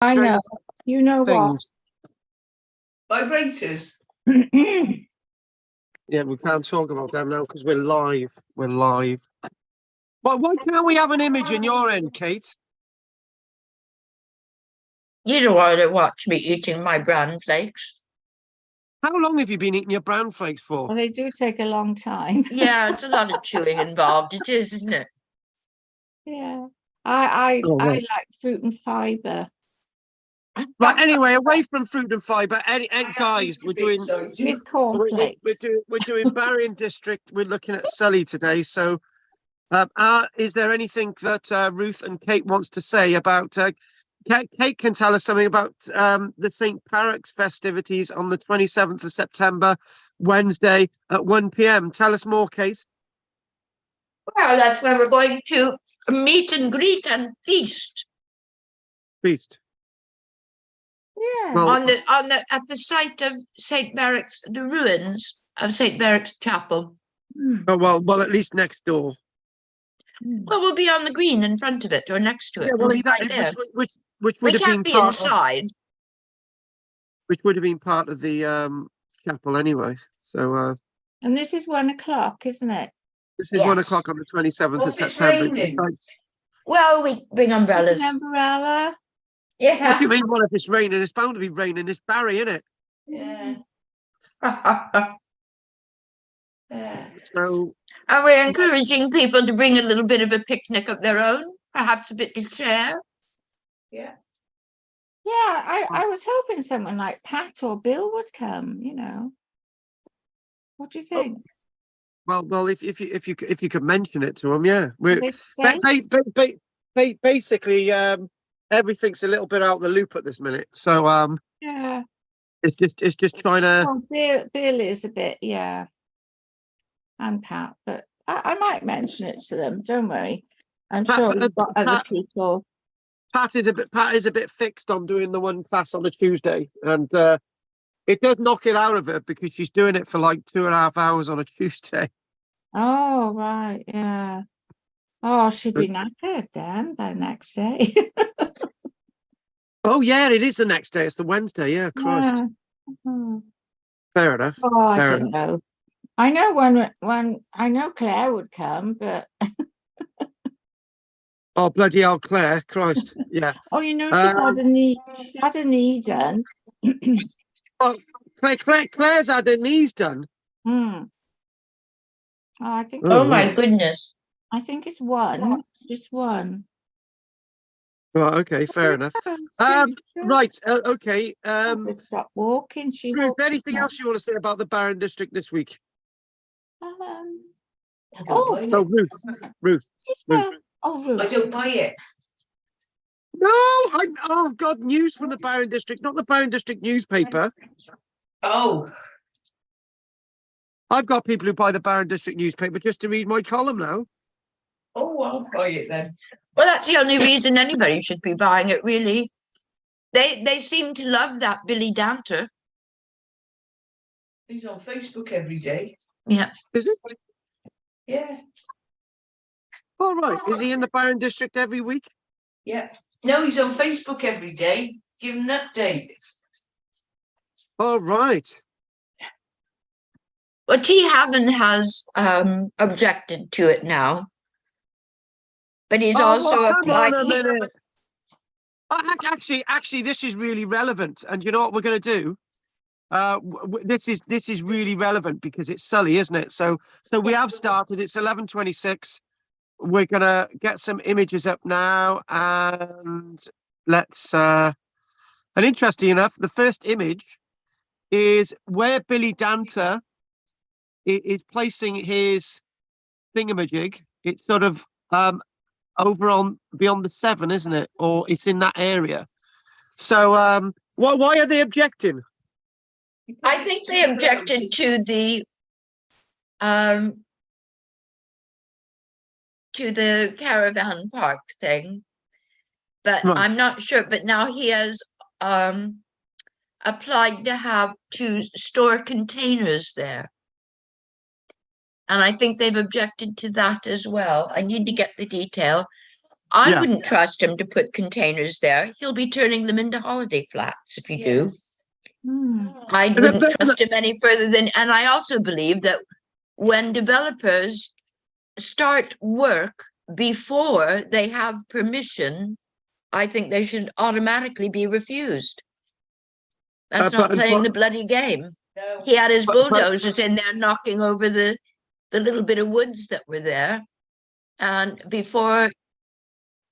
I know. You know things. Vibrators. what? Yeah, we can't talk about them now because we're live. We're live. But why can't we have an image in your end, Kate? You don't want to watch me eating my bran flakes. How long have you been eating your brown flakes for? Well, they do take a long time. Yeah, it's a lot of chewing involved. It is, isn't it? Yeah. I Oh, right. like fruit and fiber. Right. Anyway, away from fruit and fiber. Guys, we're doing With cornflakes. we're doing Barry District. We're looking at Sully today. So, is there anything that Ruth and Kate wants to say about? Kate can tell us something about the St. Parrots festivities on the 27th of September, Wednesday at 1 p.m. Tell us more, Kate. Well, that's where we're going to meet and greet and feast. Feast. Yeah. Well, At the site of St. Barrett's, the ruins of St. Barrett's Chapel. oh well, at least next door. Well, we'll be on the green in front of it or next to it. Yeah, well, we'll be exactly. right there. Which We would have been can't be part inside. which would have been part of the chapel anyway. So And this is 1 o'clock, isn't it? this is Yes. 1 o'clock on the 27th of What's it September. raining? Well, we bring umbrellas. An umbrella. What do Yeah. you mean? Well, if it's raining, it's bound to be raining. It's Barry, isn't it? Yeah. Yeah. So And we're encouraging people to bring a little bit of a picnic of their own, perhaps a bit to share. Yeah. Yeah, I was hoping someone like Pat or Bill would come, you know. What do you think? well, if you could mention it to them, yeah. We're They say? basically everything's a little bit out of the loop at this minute. So Yeah. it's just trying to. Oh, Bill is a bit, yeah. And Pat, but I might mention it to them. Don't worry. I'm sure we've got other people. Pat is a bit fixed on doing the one class on a Tuesday, and it does knock it out of her because she's doing it for like 2.5 hours on a Tuesday. Oh, right, yeah. Oh, she'd be knackered then by next day. Oh yeah, it is the next day. It's the Wednesday. Yeah, Christ. Yeah. Mhm. Fair enough. Oh, I Fair don't know. I know when I know Claire would come, but Oh bloody hell, Claire! Christ. Yeah. oh, you know, she's had a knee done. Oh, Claire's had her knees done. Hmm. Oh, I think Oh my goodness. I think it's one, just one. Right. Okay. Fair enough. Right. Okay. Just stop walking. She Ruth, walks anything now. else you want to say about the Barron District this week? Um, I don't Oh, buy it. No, Ruth. well, oh, I Ruth. don't buy it. No, oh God, news from the Barron District, not the Barron District newspaper. Oh, I've got people who buy the Barron District newspaper just to read my column now. oh, I'll buy it then. Well, that's the only reason anybody should be buying it, really. They seem to love that Billy Danter. He's on Facebook every day. Yeah. Is it? Yeah. All right. Is he in the Barron District every week? Yeah. No, he's on Facebook every day. Give him an update. All right. Well, T. Haven has objected to it now. But he's also well, come applied. on a minute. Actually, this is really relevant. And you know what we're going to do? This is really relevant because it's Sully, isn't it? So we have started. It's 11:26. We're gonna get some images up now, and let's. And interesting enough, the first image is where Billy Danter is placing his thingamajig. It's sort of over on beyond the 7, isn't it? Or it's in that area. So why are they objecting? I think they objected to the caravan park thing, but Right. I'm not sure. But now he has applied to store containers there. And I think they've objected to that as well. I need to get the detail. I Yeah. wouldn't trust him to put containers there. He'll be turning them into holiday flats if you do. Hmm. I But- wouldn't but- trust him any further than, and I also believe that when developers start work before they have permission, I think they should automatically be refused. That's not but playing the bloody game. No. He had his but- bulldozers in there knocking over the little bit of woods that were there. And before,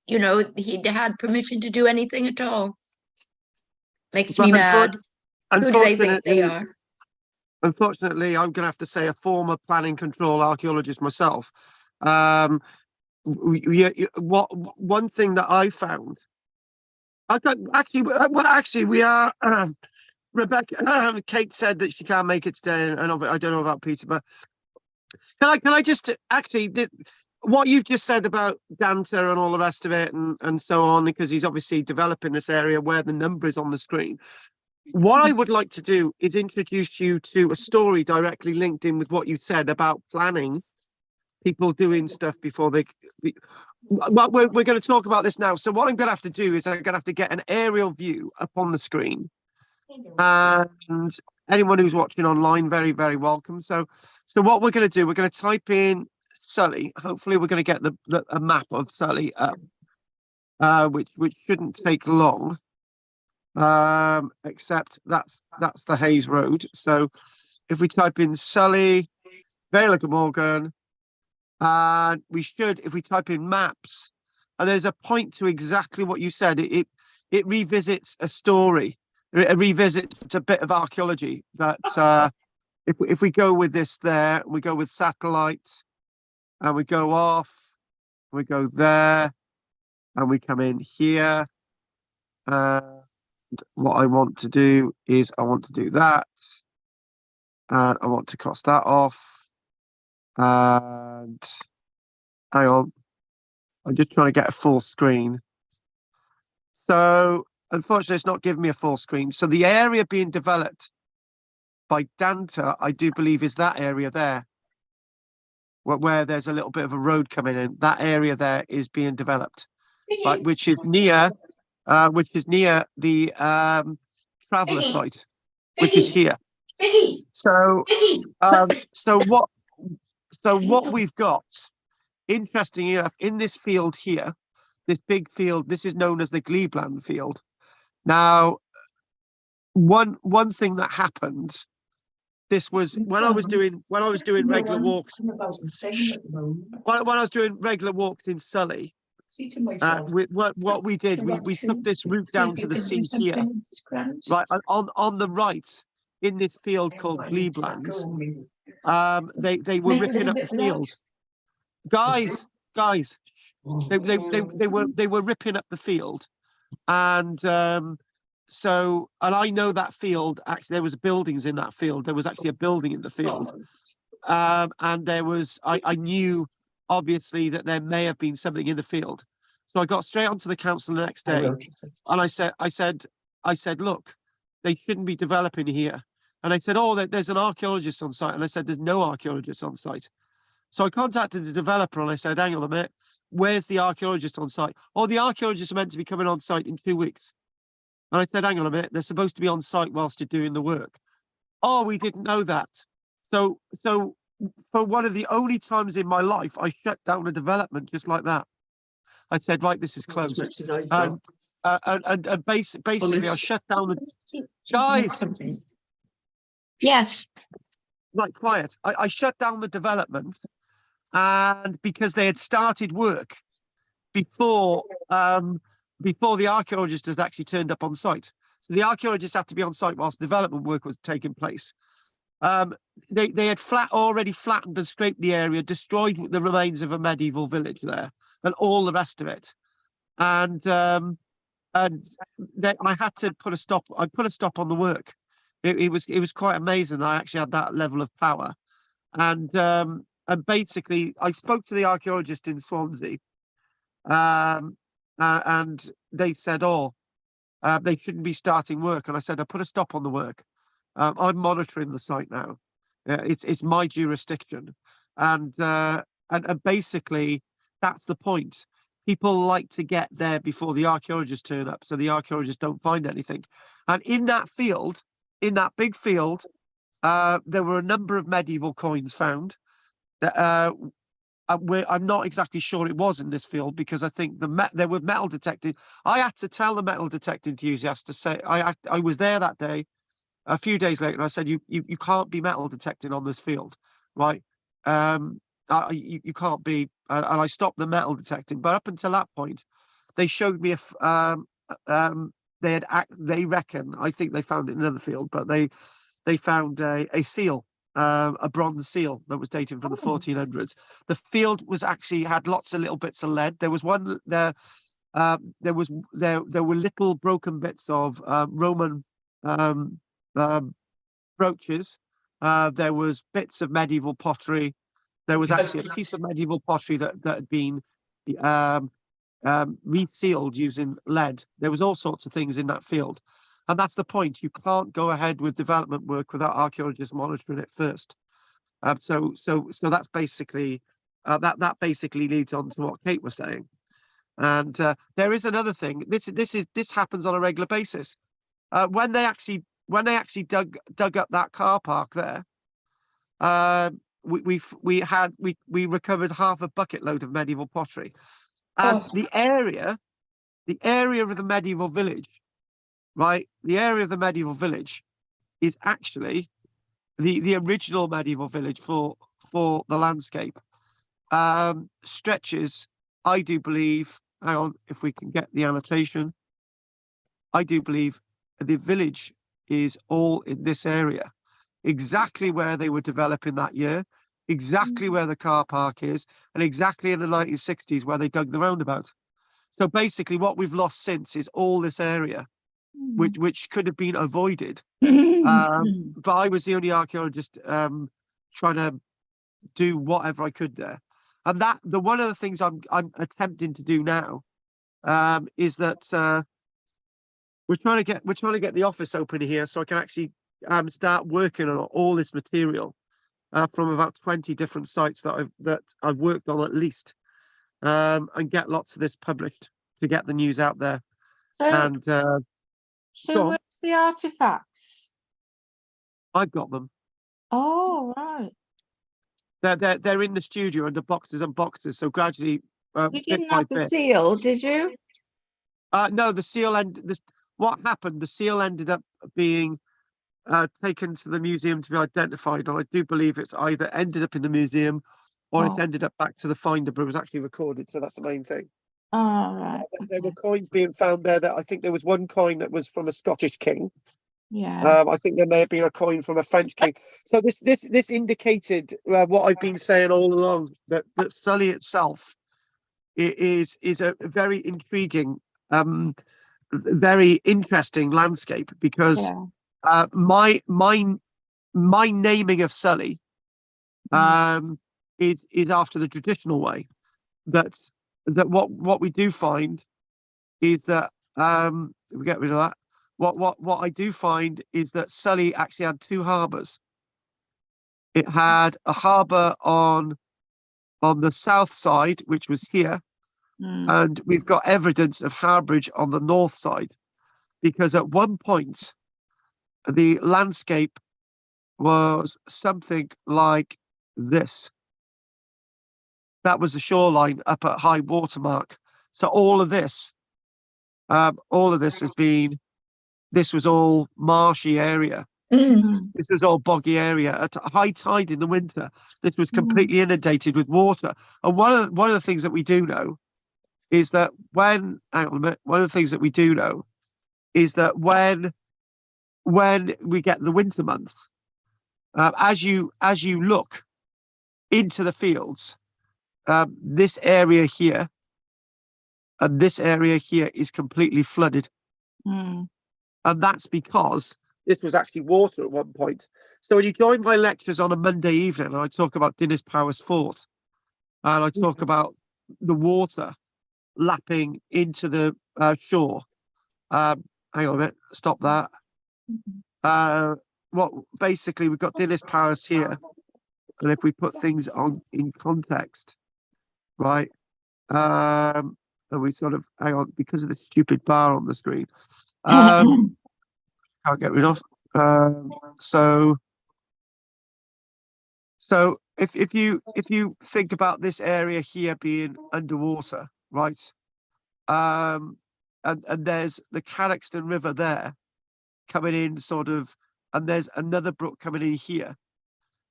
you know, he'd had permission to do anything at all. Makes me but mad. Who do they think they are? Unfortunately, I'm going to have to say a former planning control archaeologist myself. What one thing that I found, actually we are. Rebecca, Kate said that she can't make it today, and I don't know about Peter, but can I just actually what you've just said about Danta and all the rest of it, and so on, because he's obviously developing this area where the number is on the screen. What I would like to do is introduce you to a story directly linked in with what you said about planning, people doing stuff before they. Well, we're going to talk about this now. So what I'm going to have to do is I'm going to have to get an aerial view up on the screen, and anyone who's watching online, very, very welcome. So what we're going to do, we're going to type in Sully. Hopefully, we're going to get a map of Sully up, which shouldn't take long. Except that's the Hayes Road. So if we type in Sully, Vale of Glamorgan, and we should, if we type in maps, and there's a point to exactly what you said. It revisits a story. It revisits a bit of archaeology that if we go with this there, we go with satellite, and we go off, we go there, and we come in here. What I want to do is I want to do that, and I want to cross that off, and hang on, I'm just trying to get a full screen. So unfortunately it's not giving me a full screen. So the area being developed by Danta, I do believe, is that area there, where there's a little bit of a road coming in. That area there is being developed, like, which is near the traveller site, which is here. So what we've got, interesting enough, in this field here, this big field, this is known as the Glebland field. Now, one thing that happened, this was when I was doing regular walks. When I was doing regular walks in Sully, what we did, we took this route down to the sea here, right on the right, in this field called Glebland. They were ripping up the field, guys. They were ripping up the field, and so, and I know that field, actually there was buildings in that field. There was actually a building in the field, and there was, I knew obviously that there may have been something in the field. So I got straight onto the council the next day, and I said, look, they shouldn't be developing here. And I said, oh, there's an archaeologist on site. And I said, there's no archaeologist on site. So I contacted the developer and I said, hang on a minute, where's the archaeologist on site? Oh, the archaeologists are meant to be coming on site in 2 weeks. And I said, hang on a minute, they're supposed to be on site whilst you're doing the work. Oh, we didn't know that. So for one of the only times in my life, I shut down a development just like that. I said, right, this is closed. And basically I shut down the, guys. Yes. Right, quiet. I shut down the development, and because they had started work before the archaeologist has actually turned up on site. So the archaeologist had to be on site whilst development work was taking place. They had already flattened and scraped the area, destroyed the remains of a medieval village there, and all the rest of it. And I had to put a stop. I put a stop on the work. It was quite amazing that I actually had that level of power. And basically, I spoke to the archaeologist in Swansea, and they said, "Oh, they shouldn't be starting work." And I said, "I put a stop on the work. I'm monitoring the site now. It's my jurisdiction." And basically, that's the point. people like to get there before the archaeologists turn up, so the archaeologists don't find anything. And in that field, in that big field, there were a number of medieval coins found. That I'm not exactly sure it was in this field, because I think there were metal detecting. I had to tell the metal detecting enthusiasts to say I was there that day. A few days later, and I said, you can't be metal detecting on this field, right? You can't be, and I stopped the metal detecting. But up until that point, they showed me they reckon, I think they found it in another field, but they found a seal, a bronze seal that was dated from the 1400s. The field was actually had lots of little bits of lead. There was one there. There were little broken bits of Roman brooches. There was bits of medieval pottery. There was actually a piece of medieval pottery that had been resealed using lead. There was all sorts of things in that field, and that's the point. You can't go ahead with development work without archaeologists monitoring it first. So that's basically that basically leads on to what Kate was saying. And there is another thing. This happens on a regular basis. When they actually dug up that car park there, we recovered half a bucket load of medieval pottery, and the area of the medieval village, right? The area of the medieval village is actually the original medieval village for the landscape. Stretches, I do believe. Hang on, if we can get the annotation. I do believe the village is all in this area, exactly where they were developing that year, exactly where the car park is, and exactly in the 1960s where they dug the roundabout. So basically what we've lost since is all this area, which could have been avoided. But I was the only archaeologist trying to do whatever I could there. And one of the things I'm attempting to do now is that we're trying to get the office open here, so I can actually start working on all this material from about 20 different sites that I've worked on at least, and get lots of this published to get the news out there. And so where's the artifacts? I've got them. Oh, right. They're in the studio under boxes and boxes. So gradually, You didn't have the seal, did you? No, the seal what happened? The seal ended up being taken to the museum to be identified, and I do believe it's either ended up in the museum or it's ended up back to the finder, but it was actually recorded. So that's the main thing. Oh, right. There were coins being found there. That I think there was one coin that was from a Scottish king. Yeah. I think there may have been a coin from a French king. So this indicated what I've been saying all along, that Sully itself is a very intriguing, very interesting landscape, because my naming of Sully is after the traditional way. That what we do find is that we get rid of that. What I do find is that Sully actually had two harbours. It had a harbour on the south side, which was here, and we've got evidence of harbourage on the north side, because at one point the landscape was something like this. That was the shoreline up at high water mark. So all of this has been. This was all marshy area. This was all boggy area. At high tide in the winter, this was completely inundated with water. And one of the things that we do know is that when we get the winter months, as you look into the fields, this area here and this area here is completely flooded. And that's because this was actually water at one point. So when you join my lectures on a Monday evening, I talk about Dinas Powys Fort, and I talk about the water lapping into the shore. Hang on a minute, stop that. Basically we've got Dinas Powys here, and if we put things in context, right? and we sort of hang on because of the stupid bar on the screen. Can't get rid of. So if you think about this area here being underwater, right? And there's the Cadoxton River there coming in sort of, and there's another brook coming in here,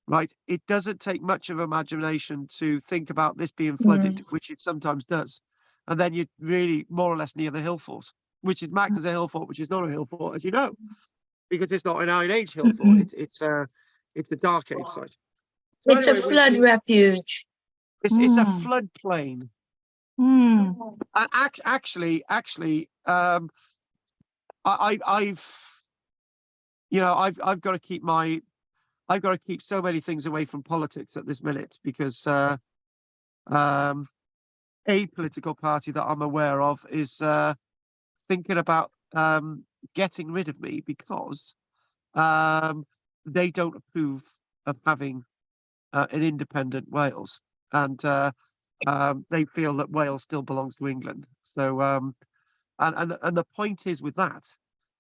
right? It doesn't take much of imagination to think about this being flooded, which it sometimes does. And then you're really more or less near the hill fort, which is marked as a hill fort, which is not a hill fort, as you know, because it's not an Iron Age hill fort. It's a dark age site. So It's a flood refuge. It's a floodplain. Mm. And actually, I've got to keep so many things away from politics at this minute because a political party that I'm aware of is thinking about getting rid of me because they don't approve of having an independent Wales, and they feel that Wales still belongs to England. So and the point is with that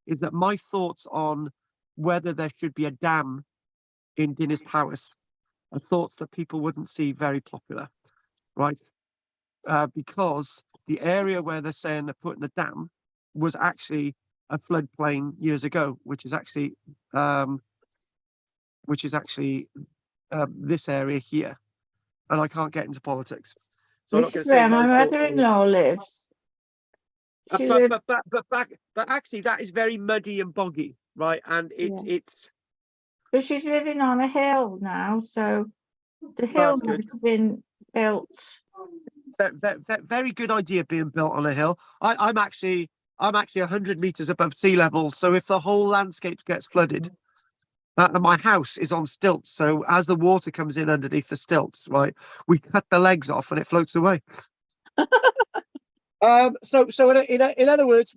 is that my thoughts on whether there should be a dam in Dinas Powys are thoughts that people wouldn't see very popular, right? Because the area where they're saying they're putting a dam was actually a floodplain years ago, which is actually this area here, and I can't get into politics. So This is where my mother-in-law lives. She lives. But actually, that is very muddy and boggy, right? And it's. But she's living on a hill now, so the hill Good. has been built. Very good idea being built on a hill. I'm actually 100 meters above sea level, so if the whole landscape gets flooded, and my house is on stilts, so as the water comes in underneath the stilts, right, we cut the legs off and it floats away. So in other words,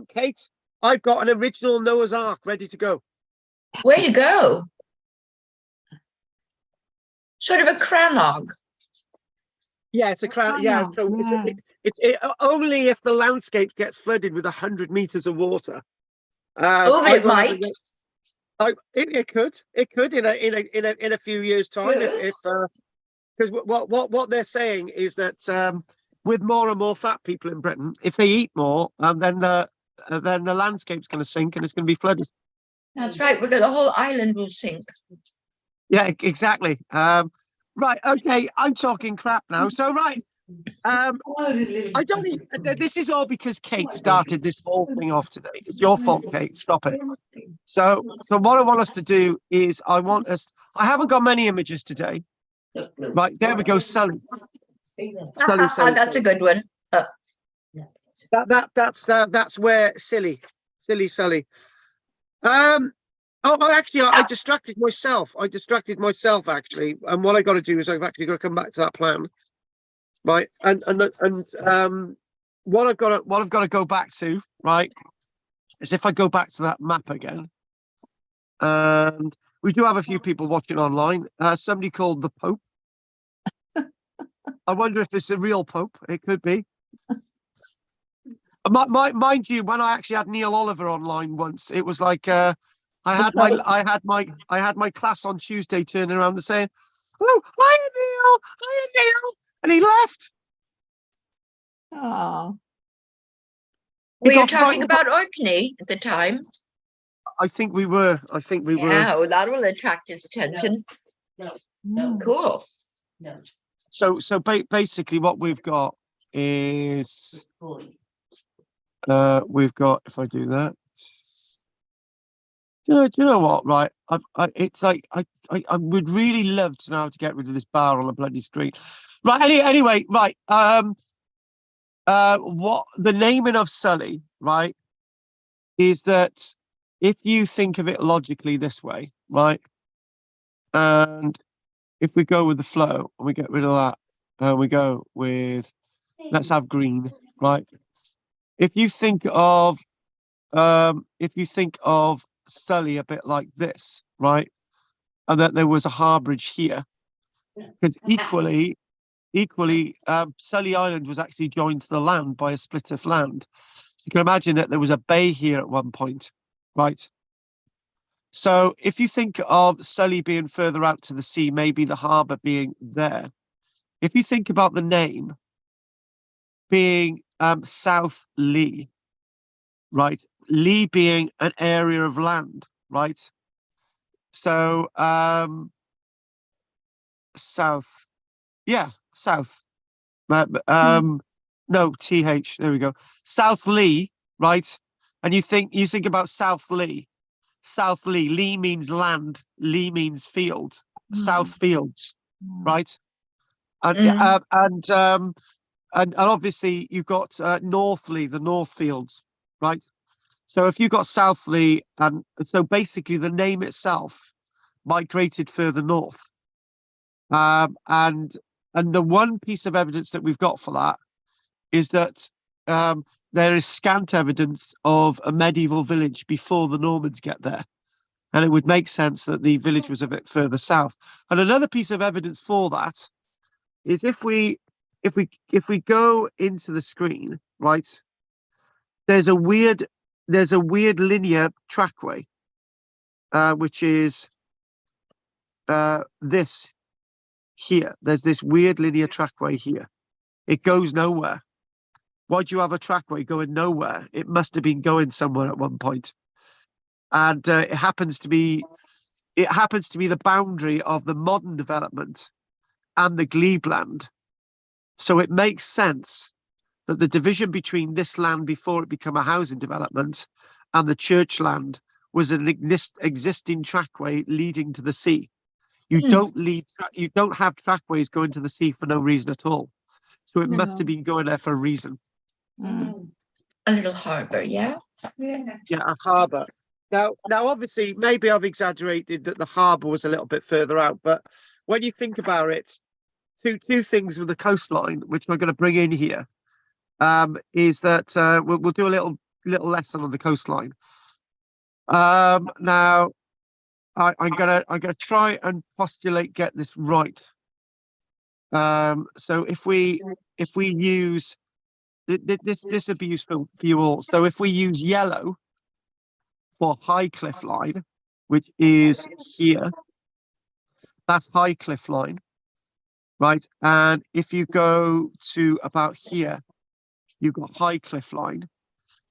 Kate, I've got an original Noah's Ark ready to go. Way to go. Sort of a cranog. Yeah, it's a crown. Yeah, so it's only if the landscape gets flooded with 100 meters of water. But it might. It could in a few years' time because what they're saying is that with more and more fat people in Britain, if they eat more, then the landscape's going to sink and it's going to be flooded. That's right. Because the whole island will sink. Yeah, exactly. Right. Okay. I'm talking crap now. So right. I don't even, this is all because Kate started this whole thing off today. It's your fault, Kate. Stop it. So what I want us to do is I haven't got many images today. Right, there we go, Sully. Sully. That's a good one. That's where silly Sully. Actually, I distracted myself. Actually, and what I got to do is I've actually got to come back to that plan. Right, and what I've got to go back to, right, is if I go back to that map again, and we do have a few people watching online. Somebody called the Pope. I wonder if it's a real Pope. It could be. Mind you, when I actually had Neil Oliver online once, it was like I had my class on Tuesday turning around and saying, "Oh, hiya Neil," and he left. Oh, Were you talking about Orkney at the time? I think we were. Yeah, well, that will attract his attention. Cool. So basically, what we've got is we've got. If I do that, do you know what? Right, it's like I would really love to know how to get rid of this bar on the bloody screen. Right. Anyway, right. What the naming of Sully, right, is that if you think of it logically this way, right, and if we go with the flow and we get rid of that, and we go with, let's have green, right? If you think of Sully a bit like this, right, and that there was a harbourage here, because equally equally, Sully Island was actually joined to the land by a split of land. You can imagine that there was a bay here at one point, right? So if you think of Sully being further out to the sea, maybe the harbour being there. If you think about the name being South Lee, right? Lee being an area of land, right? So south, yeah, south. No, TH, there we go. South Lee, right? And you think about South Lee. South Lee. Lee means land. Lee means field. South Fields, right? And obviously you've got North Lee, the North Fields, right? So if you've got South Lee, and so basically the name itself migrated further north. And the one piece of evidence that we've got for that is that there is scant evidence of a medieval village before the Normans get there. And it would make sense that the village was a bit further south. And another piece of evidence for that is if we go into the screen, right, there's a weird linear trackway, which is this here. There's this weird linear trackway here. It goes nowhere. Why do you have a trackway going nowhere? It must have been going somewhere at one point. And it happens to be the boundary of the modern development and the glebe land. So it makes sense that the division between this land before it became a housing development and the church land was an existing trackway leading to the sea. You don't have trackways going to the sea for no reason at all. So it must have been going there for a reason. A little harbour, yeah? Yeah, a harbour. Now, obviously, maybe I've exaggerated that the harbour was a little bit further out, but when you think about it, two things with the coastline, which I'm going to bring in here, is that we'll do a little lesson on the coastline. Now, I'm gonna try and get this right. So if we use this would be useful for you all. So if we use yellow for high cliff line, which is here, that's high cliff line, right? And if you go to about here, you've got high cliff line.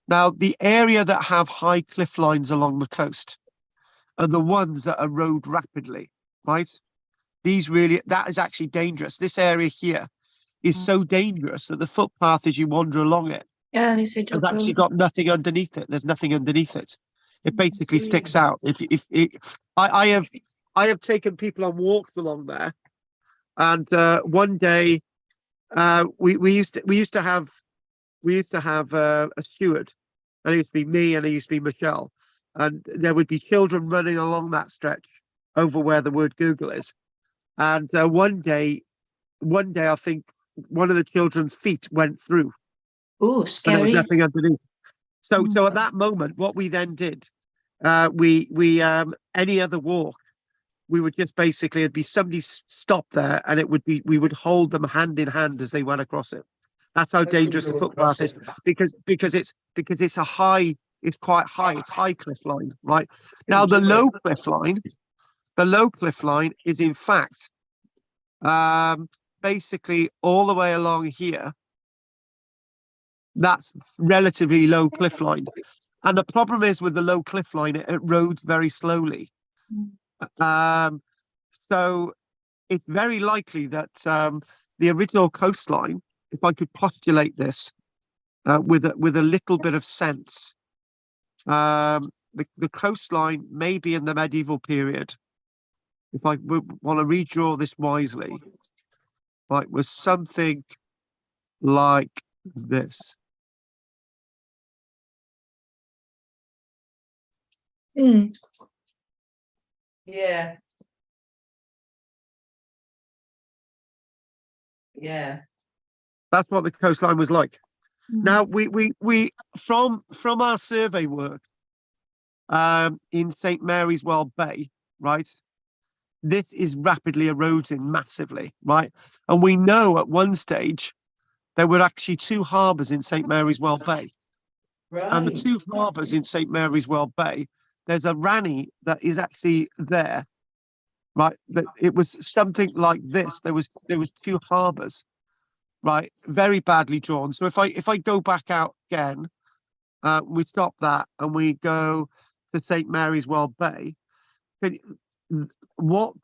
Now, the area that have high cliff lines along the coast are the ones that erode rapidly, right? That is actually dangerous. This area here is so dangerous that the footpath as you wander along it has actually got nothing underneath it. There's nothing underneath it. It basically sticks out. I have taken people on walks along there, and one day we used to have a steward, and it used to be me and it used to be Michelle, and there would be children running along that stretch over where the word Google is. And one day I think one of the children's feet went through. Oh, scary. And there was nothing underneath. So at that moment, what we then did, we any other walk, we would just basically, it'd be somebody stopped there, and we would hold them hand in hand as they went across it. That's how dangerous the footpath is, because it's quite high. It's high cliff line, right? Now the low cliff line is in fact basically all the way along here. That's relatively low cliff line, and the problem is with the low cliff line, it erodes very slowly. So it's very likely that the original coastline, if I could postulate this with a little bit of sense, the coastline maybe in the medieval period, if I want to redraw this wisely, right, was something like this. Yeah. Yeah. That's what the coastline was like. Now we from our survey work in St. Mary's Well Bay, right? this is rapidly eroding massively, right? And we know at one stage there were actually 2 harbours in St Mary's Well Bay. And the Right. 2 harbours in St Mary's Well Bay, there's a Ranny that is actually there, right? That it was something like this. There was 2 harbours, right? Very badly drawn. So if I go back out again, we stop that and we go to St Mary's Well Bay. What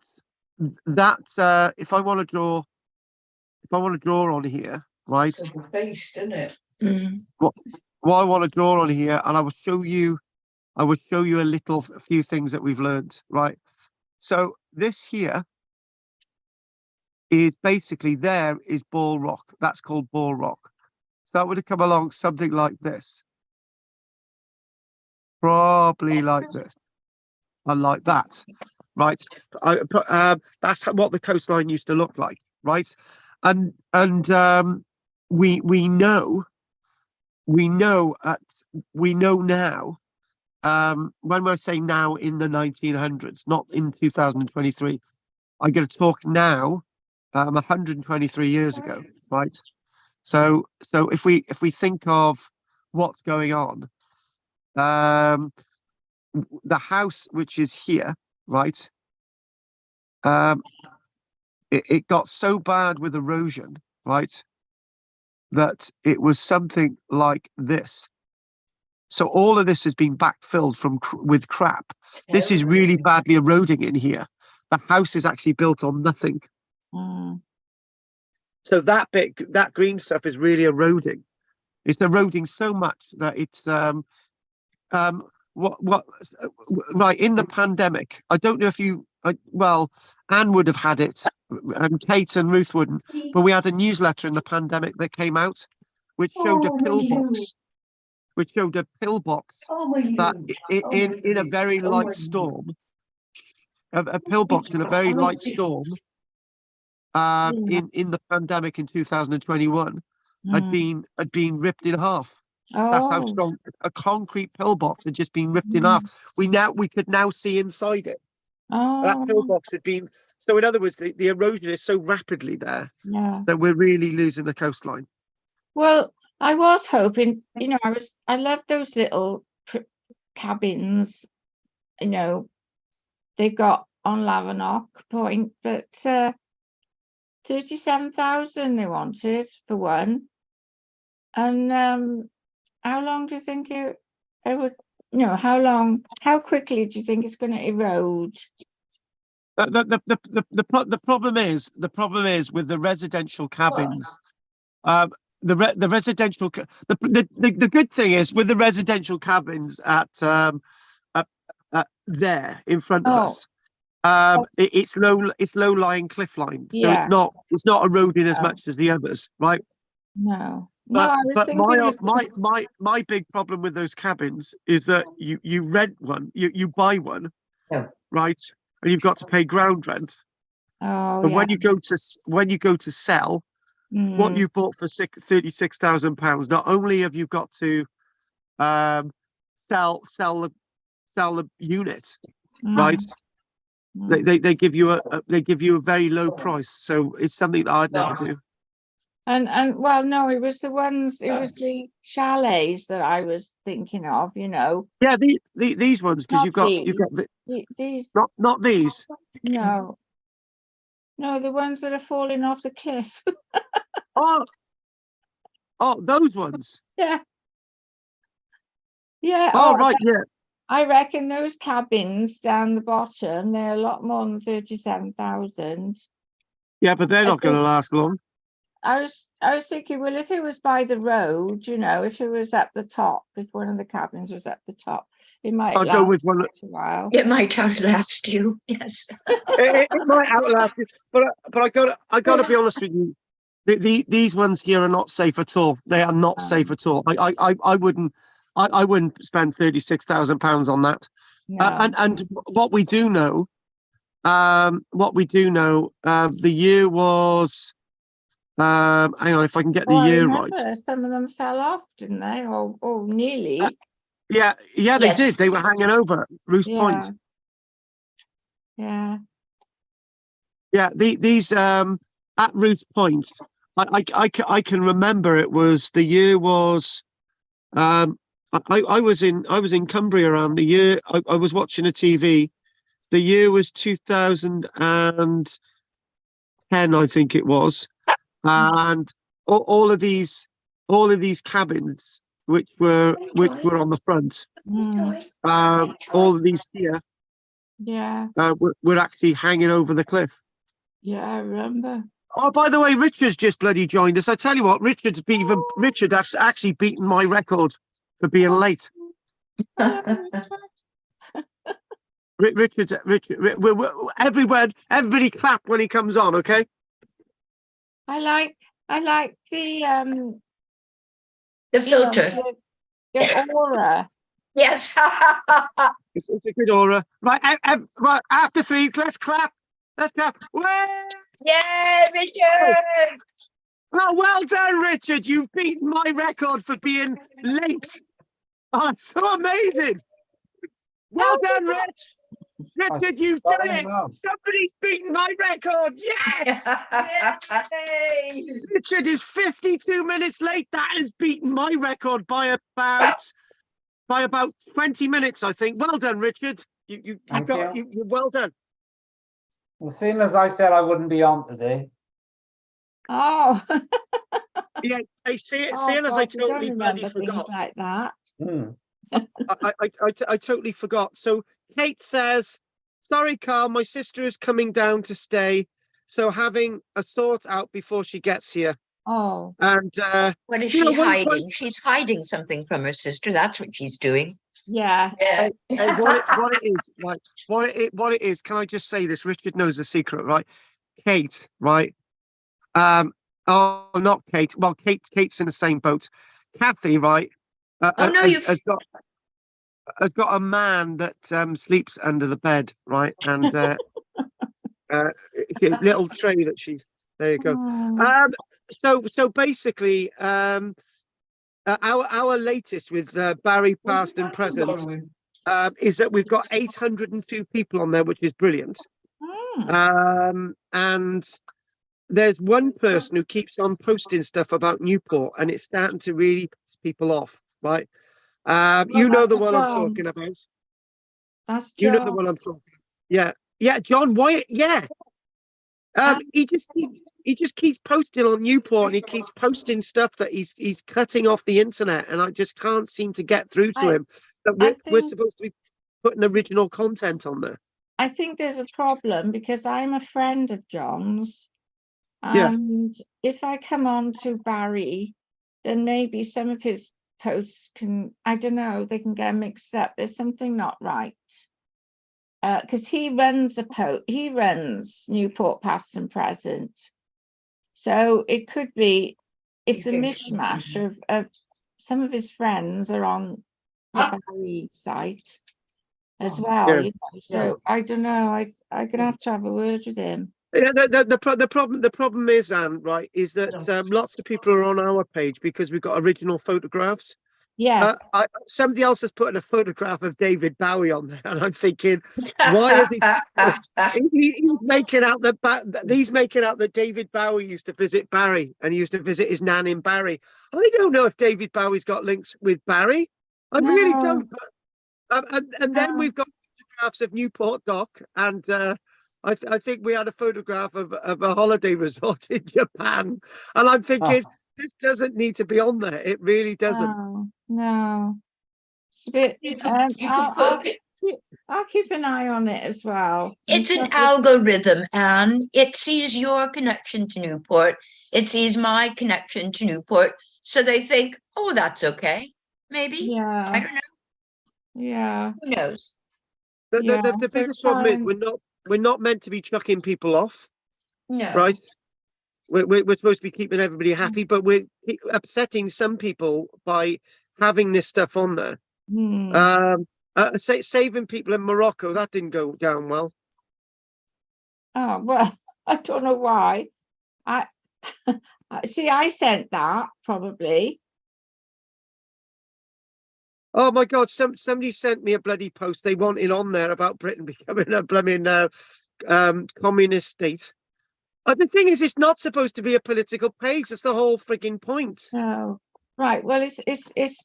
that if I want to draw on here, right? So the face, isn't it? Mm. What I want to draw on here, and I will show you a few things that we've learned, right? So this here is basically there is Ball Rock. That's called Ball Rock. So that would have come along something like this. Probably like this. And like that, right? That's what the coastline used to look like, right? And we know now. When I say now in the 1900s, not in 2023, I'm going to talk now, 123 years ago, right? So if we think of what's going on, the house which is here, right? It got so bad with erosion, right, that it was something like this. So all of this has been backfilled with crap. This is really badly eroding in here. The house is actually built on nothing. Mm. So that green stuff is really eroding. It's eroding so much that it's right in the pandemic. I don't know if well, Anne would have had it, and Kate and Ruth wouldn't. But we had a newsletter in the pandemic that came out, which showed a pillbox, that in a very light storm, a pillbox in a very light storm, in the pandemic in 2021, had been ripped in half. That's how Oh, strong a concrete pillbox had just been ripped in half. We could now see inside it. That oh, pillbox had been. So in other words, the erosion is so rapidly there yeah. that we're really losing the coastline. Well, I was hoping, I love those little cabins, they got on Lavenock Point, but 37,000 they wanted for one. And how long do you think it would, how quickly do you think it's going to erode? The problem is with the residential cabins. The residential the good thing is with the residential cabins at there in front of us, it's low lying cliff line, so Yeah. it's not eroding as No. much as the others, right? No, But I was thinking my big problem with those cabins is that you rent one, you buy one, right, and you've got to pay ground rent. oh, But yeah. when you go to sell what you bought for £36,000, not only have you got to sell the unit, right? They give you a very low price, so it's something that I'd never do. And well, no, it was the chalets that I was thinking of, Yeah, these ones, because you've got these, not these. no, the ones that are falling off the cliff. Oh, those ones. Yeah. Yeah. Oh, right, yeah. I reckon those cabins down the bottom, they're a lot more than 37,000. Yeah, but they're not going to last long. I was thinking, well, if it was by the road, if it was at the top, if one of the cabins was at the top, it might I'll last go with one. quite a while. It might outlast you, yes. It might outlast you, but I got to be honest with you. These ones here are not safe at all. They are not safe at all. I wouldn't spend £36,000 on that. No. And what we do know, the year was. Hang on, if I can get the year right. Some of them fell off, didn't they? Or nearly. Yeah, they did. They were hanging over Roos Point. Yeah. Yeah, these at Root Point. I can remember it was the year was I was in Cumbria around the year I was watching a TV. The year was 2010, I think it was, and all of these cabins which were on the front, all of these here Yeah, were actually hanging over the cliff. yeah, I remember. Oh, by the way, Richard's just bloody joined us. I tell you what, Richard has actually beaten my record for being late. Richard, everybody clap when he comes on, okay? I like the The you know, filter. the aura. Yes. It's a good aura. Right, right, after three, let's clap. Let's clap. Way! Yay, Richard! Oh, well done, Richard. You've beaten my record for being late. Oh, that's so amazing. Well done, Rich. Richard, you've done it. Somebody's beaten my record. Yes. Yay! Richard is 52 minutes late. That has beaten my record by about 20 minutes, I think. Well done, Richard. You're well done. Well, seeing as I said I wouldn't be on today. Oh, Yeah, I see it. oh Seeing as I God, you don't totally bloody remember things forgot. like that. Hmm. I totally forgot. So Kate says, sorry, Carl, my sister is coming down to stay. So having a sort out before she gets here. Oh, And What is You know, she hiding? She's hiding something from her sister. That's what she's doing. yeah. Yeah. and what it is, like what it is, can I just say this? Richard knows the secret, right? Kate, right? Oh, not Kate. Well, Kate's in the same boat. Kathy, right? Oh, no, has got a man that sleeps under the bed, right? And little tray that she. There you go. Oh, So basically, our latest with Barry past and present is that we've got 802 people on there, which is brilliant. And there's one person who keeps on posting stuff about Newport, and it's starting to really piss people off, right? You know the one I'm talking about. that's You know John. the one I'm talking about. Yeah, John Wyatt. Yeah. He just keeps posting on Newport, and he keeps posting stuff that he's cutting off the internet, and I just can't seem to get through to him. That we're supposed to be putting original content on there. I think there's a problem because I'm a friend of John's, Yeah. and if I come on to Barry, then maybe some of his posts can, I don't know, they can get mixed up. There's something not right. Because he runs Newport Past and Present. So it could be, it's a mishmash of some of his friends are on the Barry site as well. Yeah. You know? So I don't know. I'm gonna have to have a word with him. Yeah, the problem is, Anne, right, is that lots of people are on our page because we've got original photographs. Yes. Somebody else has put a photograph of David Bowie on there, and I'm thinking, why is he? He's making out that David Bowie used to visit Barry, and he used to visit his nan in Barry. I don't know if David Bowie's got links with Barry. I really don't. And then we've got photographs of Newport Dock, and I think we had a photograph of a holiday resort in Japan, and I'm thinking. This doesn't need to be on there. It really doesn't. No. It's a bit. I'll keep an eye on it as well. It's an algorithm, and it sees your connection to Newport. It sees my connection to Newport. So they think, oh, that's okay. Maybe. Yeah. I don't know. Yeah. Who knows? The biggest problem is we're not meant to be chucking people off. No. Right. We're supposed to be keeping everybody happy, but we're upsetting some people by having this stuff on there. Saving people in Morocco, that didn't go down well. Oh, well, I don't know why. I see, I sent that probably. Oh my God, somebody sent me a bloody post they wanted on there about Britain becoming a blooming communist state. The thing is, it's not supposed to be a political page. That's the whole frigging point. No. Right. Well, it's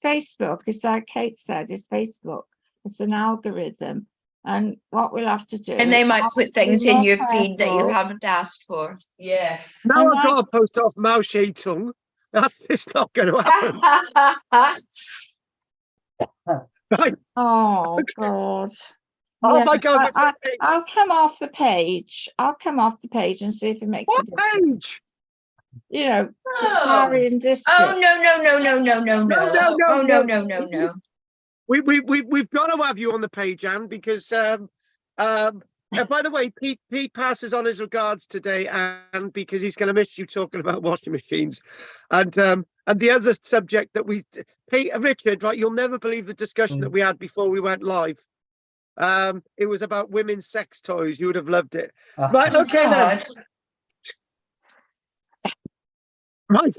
Facebook. It's like Kate said, it's Facebook. It's an algorithm. And what we'll have to do. And they is might have put to be things in more your feed that you careful. haven't asked for. Yeah. Now And I've got like- to post off Mao tongue. That's just not going to happen. Right. Oh God. Oh Yeah, my God. What's that page? I'll come off the page. I'll come off the page and see if it makes a What difference. page? You know, Oh. comparing this. Oh, no, no, no, no, no, no, no. No. Oh, no, no, no, no. We've got to have you on the page, Anne, because by the way, Pete passes on his regards today, Anne, because he's going to miss you talking about washing machines, and the other subject that Richard, right? You'll never believe the discussion that we had before we went live. It was about women's sex toys. You would have loved it. Right? Oh, Okay then. God. Right.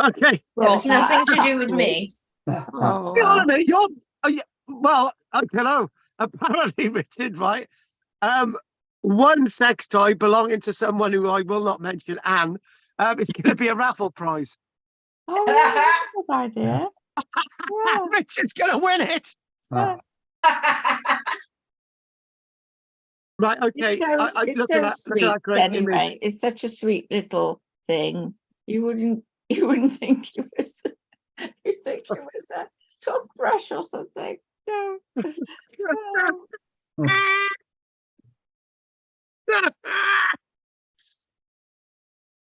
Okay. It was nothing to do with me. Oh, Hang on wow. a minute. Well, I don't know. Apparently, Richard, right? One sex toy belonging to someone who I will not mention, Anne, is going to be a raffle prize. Oh, yeah, that's a good idea. Yeah. Richard's going to win it. Right. Okay. It's so, I it's look so at that. Look sweet at that great anyway. image. It's such a sweet little thing. You wouldn't think it was. You think it was a toothbrush or something. No. Oh,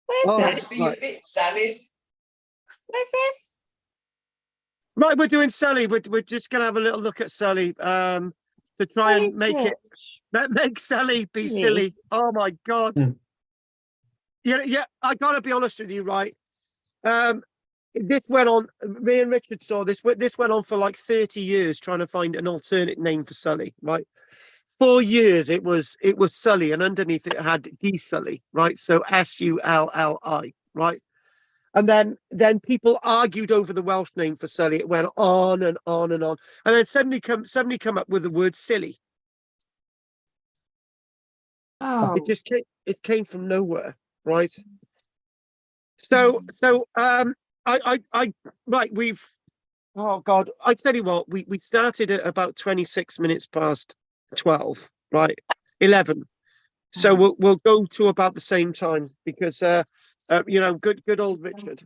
where's Oh, this? That's for your right. bit, salad. Where's this? Right, we're doing Sully. We're just going to have a little look at Sully to try and make it. That makes Sully be Silly. silly. Oh my God. Hmm. Yeah. I gotta be honest with you, right? This went on. Me and Richard saw this. This went on for like 30 years trying to find an alternate name for Sully. Right, 4 years it was Sully, and underneath it had D Sully. Right, so Sulli. Right, and then people argued over the Welsh name for Sully. It went on and on and on, and then suddenly come up with the word silly. Oh, It came from nowhere, right? So I right, oh God, I tell you what, we started at about 26 minutes past 12, right? 11. So we'll go to about the same time because good old Richard.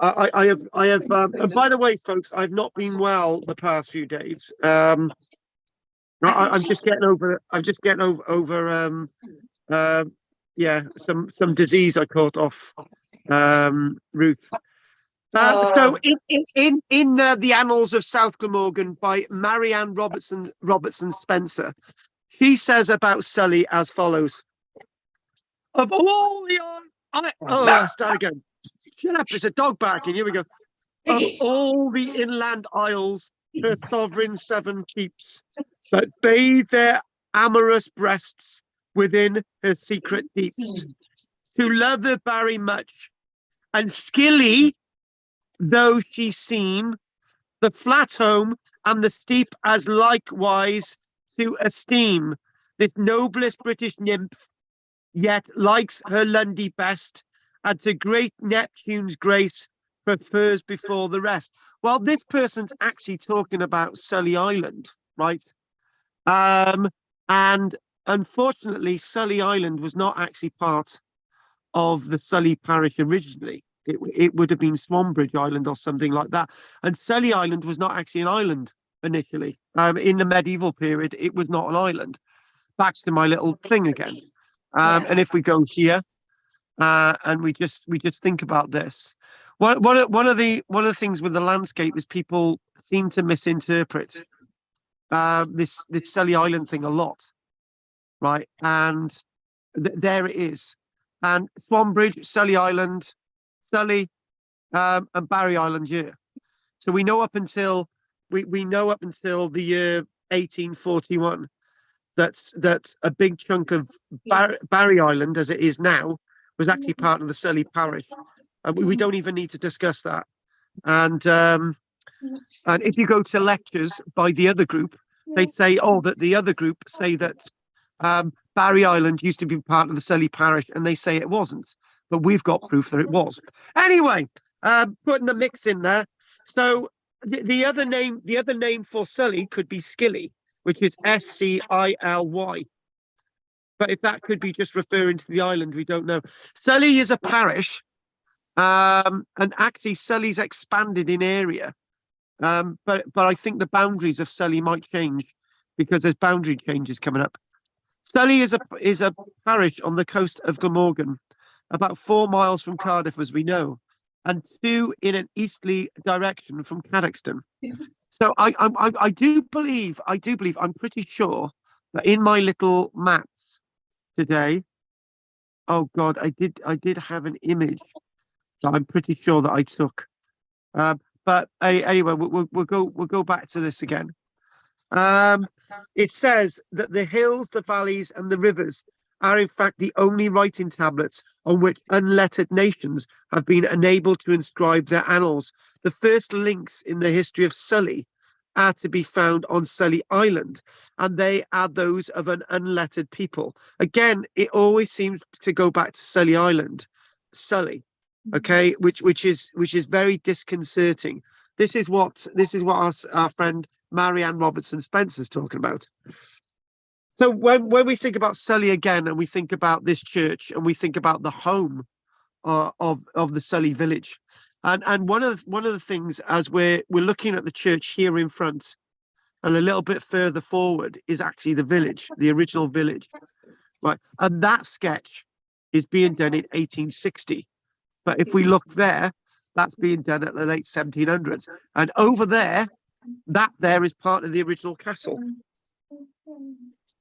I have and by the way, folks, I've not been well the past few days. I'm just getting over some disease I caught off Ruth. So in the Annals of South Glamorgan by Marianne Robertson Spencer, she says about Sully as follows: of all the start again. Shut up! It's a dog barking. Here we go. Of all the inland isles, her sovereign seven keeps, that bathe their amorous breasts within her secret deeps. To love the Barry much, and skilly though she seem, the flat home and the steep as likewise to esteem. This noblest British nymph yet likes her Lundy best, and to great Neptune's grace prefers before the rest. Well, this person's actually talking about Sully Island, right? And unfortunately, Sully Island was not actually part of the Sully parish originally. It would have been Swanbridge Island or something like that. And Sully Island was not actually an island initially. In the medieval period, it was not an island. Back to my little thing again. And if we go here, and we just think about this, one of the things with the landscape is people seem to misinterpret this Sully Island thing a lot, right? And there it is. And Swanbridge, Sully Island, Sully, and Barry Island here. So we know up until the year 1841 that a big chunk of Barry Island, as it is now, was actually part of the Sully parish. And we don't even need to discuss that. And if you go to lectures by the other group, they say, that the other group say that Barry Island used to be part of the Sully parish, and they say it wasn't, but we've got proof that it was. Anyway, putting the mix in there. So the other name for Sully could be Skilly, which is Scily. But if that could be just referring to the island, we don't know. Sully is a parish, and actually Sully's expanded in area. But I think the boundaries of Sully might change because there's boundary changes coming up. Sully is a parish on the coast of Glamorgan, about 4 miles from Cardiff, as we know, and 2 in an easterly direction from Cadoxton. So I do believe, I'm pretty sure that in my little maps today, oh God, I did have an image that I'm pretty sure that I took. But anyway, we'll go back to this again. It says that the hills, the valleys, and the rivers are in fact the only writing tablets on which unlettered nations have been enabled to inscribe their annals. The first links in the history of Sully are to be found on Sully Island, and they are those of an unlettered people. Again, it always seems to go back to Sully Island, Sully, okay, which is very disconcerting. This is what our friend Marianne Robertson Spencer's talking about. So when we think about Sully again, and we think about this church, and we think about the home of the Sully village, and one of the things, as we're looking at the church here in front, and a little bit further forward is actually the village, the original village, right? And that sketch is being done in 1860, but if we look there, that's being done at the late 1700s, and over there, that there is part of the original castle,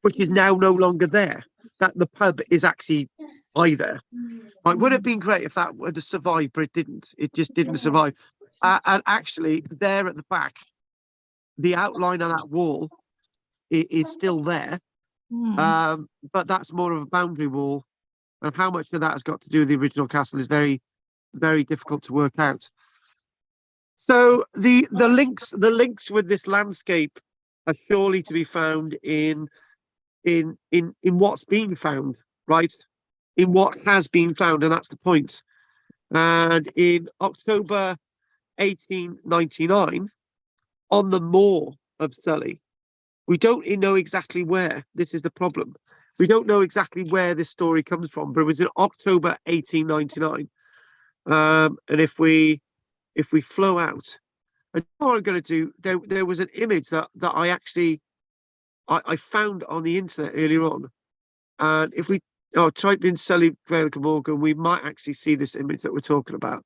which is now no longer there. That the pub is actually by there. Right, would have been great if that would have survived, but it didn't. It just didn't survive. And actually, there at the back, the outline of that wall is still there, but that's more of a boundary wall. And how much of that has got to do with the original castle is very, very difficult to work out. So the links with this landscape are surely to be found in what's being found, right? In what has been found, and that's the point. And in October 1899, on the moor of Sully, we don't know exactly where. This is the problem. We don't know exactly where this story comes from, but it was in October 1899. And if we flow out, and what I'm going to do, there was an image that I actually I found on the internet earlier on, and if we type in Sully Vale Glamorgan, we might actually see this image that we're talking about.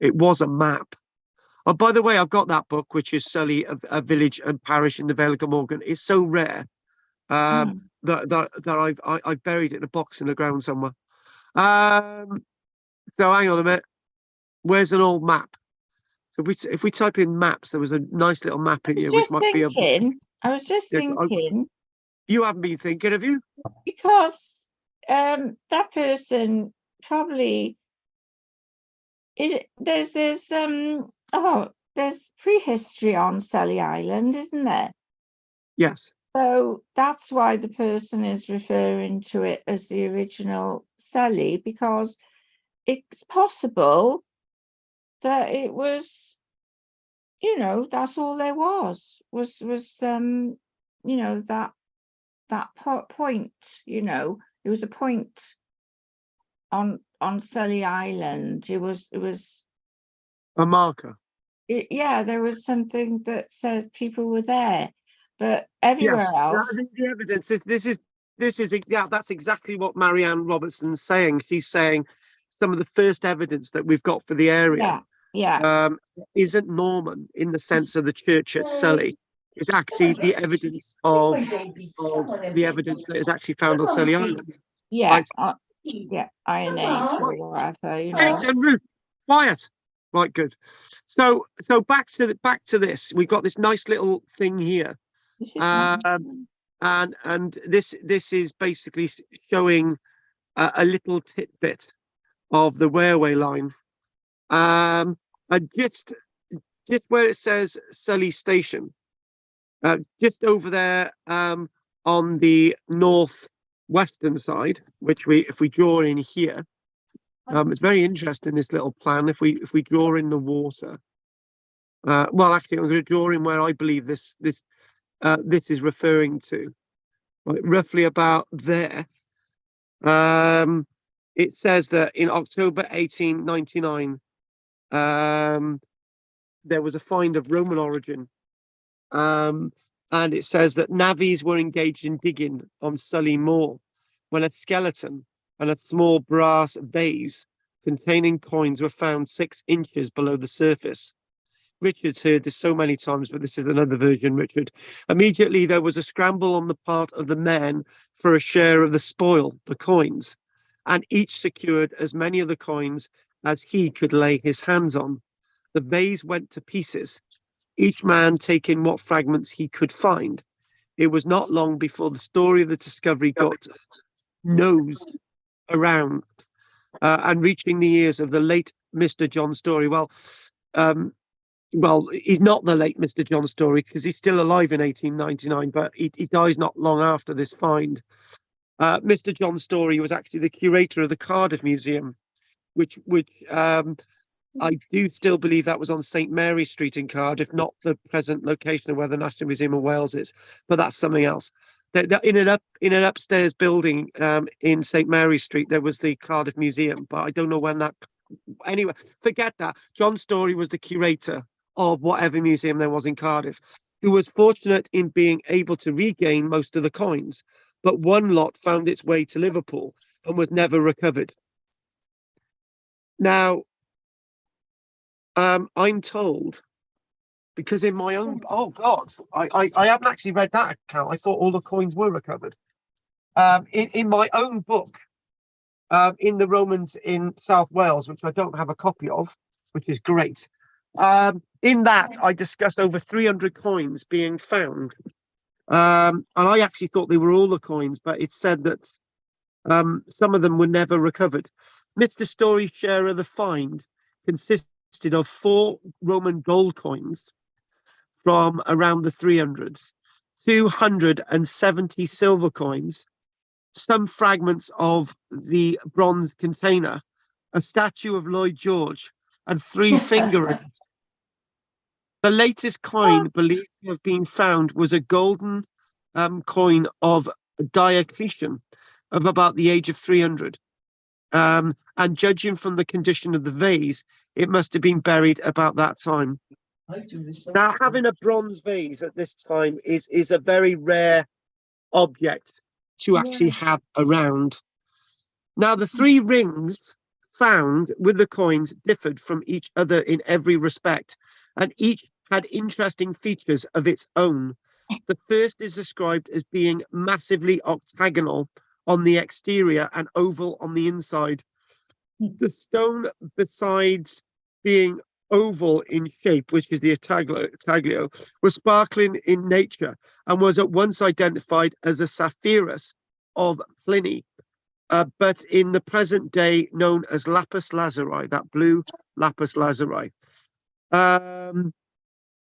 It was a map. Oh, by the way, I've got that book, which is Sully, a village and parish in the Vale of Glamorgan. It's so rare that I've buried it in a box in the ground somewhere. So hang on a minute. Where's an old map? So if we type in maps, there was a nice little map in here, which might be a book. I was just thinking. You haven't been thinking, have you? Because that person probably there's prehistory on Sully Island, isn't there? Yes. So that's why the person is referring to it as the original Sully, because it's possible that it was, that's all there was that point, it was a point on Sully Island. It was a marker. There was something that says people were there, but everywhere else. The evidence this is that's exactly what Marianne Robertson's saying. She's saying some of the first evidence that we've got for the area isn't Norman in the sense of the church at Sully. It's actually the evidence of the evidence that is actually found on Sully Island. Right? Iron Age or whatever, And Ruth, quiet. Right, good. So back to this. We've got this nice little thing here, and this is basically showing a little tidbit of the railway line, and just where it says Sully Station, just over there on the northwest western side, which if we draw in here, it's very interesting, this little plan. If we draw in the water, well, actually, I'm going to draw in where I believe this is referring to, right, roughly about there. It says that in October 1899, there was a find of Roman origin, and it says that navvies were engaged in digging on Sully Moor when a skeleton and a small brass vase containing coins were found 6 inches below the surface. Richard's heard this so many times, but this is another version, Richard. Immediately, there was a scramble on the part of the men for a share of the spoil, the coins, and each secured as many of the coins as he could lay his hands on. The vase went to pieces, each man taking what fragments he could find. It was not long before the story of the discovery got nosed around and reaching the ears of the late Mr. John Story. Well, he's not the late Mr. John Story because he's still alive in 1899, but he dies not long after this find. Mr. John Story was actually the curator of the Cardiff Museum, which I do still believe that was on St. Mary Street in Cardiff, not the present location of where the National Museum of Wales is, but that's something else. In an upstairs building in St. Mary Street, there was the Cardiff Museum, but I don't know when that. Anyway, forget that. John Story was the curator of whatever museum there was in Cardiff, who was fortunate in being able to regain most of the coins, but one lot found its way to Liverpool and was never recovered. Now, I'm told, because in my own, oh God, I haven't actually read that account. I thought all the coins were recovered. In my own book, in the Romans in South Wales, which I don't have a copy of, which is great. In that, I discuss over 300 coins being found. And I actually thought they were all the coins, but it said that some of them were never recovered. Mr. Story's share of the find consisted of 4 Roman gold coins from around the 300s, 270 silver coins, some fragments of the bronze container, a statue of Lloyd George, and 3 finger rings. The latest coin believed to have been found was a golden coin of Diocletian of about the age of 300. And judging from the condition of the vase, it must have been buried about that time. Now, having a bronze vase at this time is a very rare object to actually have around. Now, the 3 rings found with the coins differed from each other in every respect, and each had interesting features of its own. The first is described as being massively octagonal on the exterior and oval on the inside. The stone, besides being oval in shape, which is the taglio, was sparkling in nature and was at once identified as a sapphirus of Pliny, but in the present day known as lapis lazuli, that blue lapis lazuli.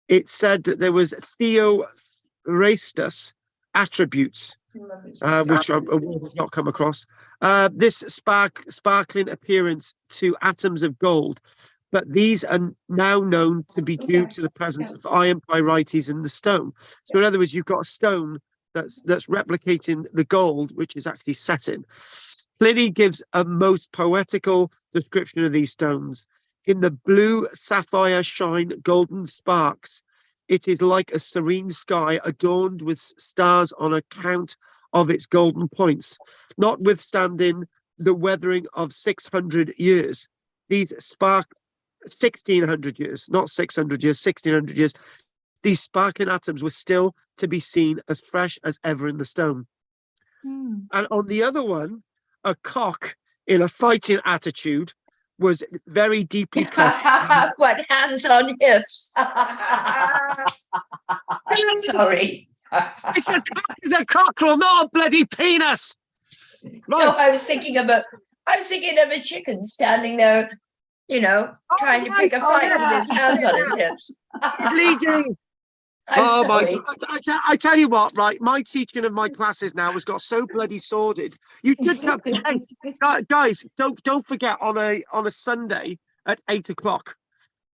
It said that there was theorastus attributes, which I have not come across. This sparkling appearance to atoms of gold, but these are now known to be due to the presence of iron pyrites in the stone. So in other words, you've got a stone that's replicating the gold, which is actually set in. Pliny gives a most poetical description of these stones. In the blue sapphire shine golden sparks. It is like a serene sky adorned with stars on account of its golden points, notwithstanding the weathering of 600 years. These 1600 years, not 600 years, 1600 years. These sparkling atoms were still to be seen as fresh as ever in the stone. And on the other one, a cock in a fighting attitude was very deeply cut. What, hands on hips? Sorry. It's a cockerel, not a bloody penis. Right. No, I was thinking of a chicken standing there, trying to pick a fight with his hands on his hips. Leading. Oh my sorry. God. I tell you what, right? My teaching of my classes now has got so bloody sordid. You should come. Hey, guys, don't forget on a Sunday at 8 o'clock.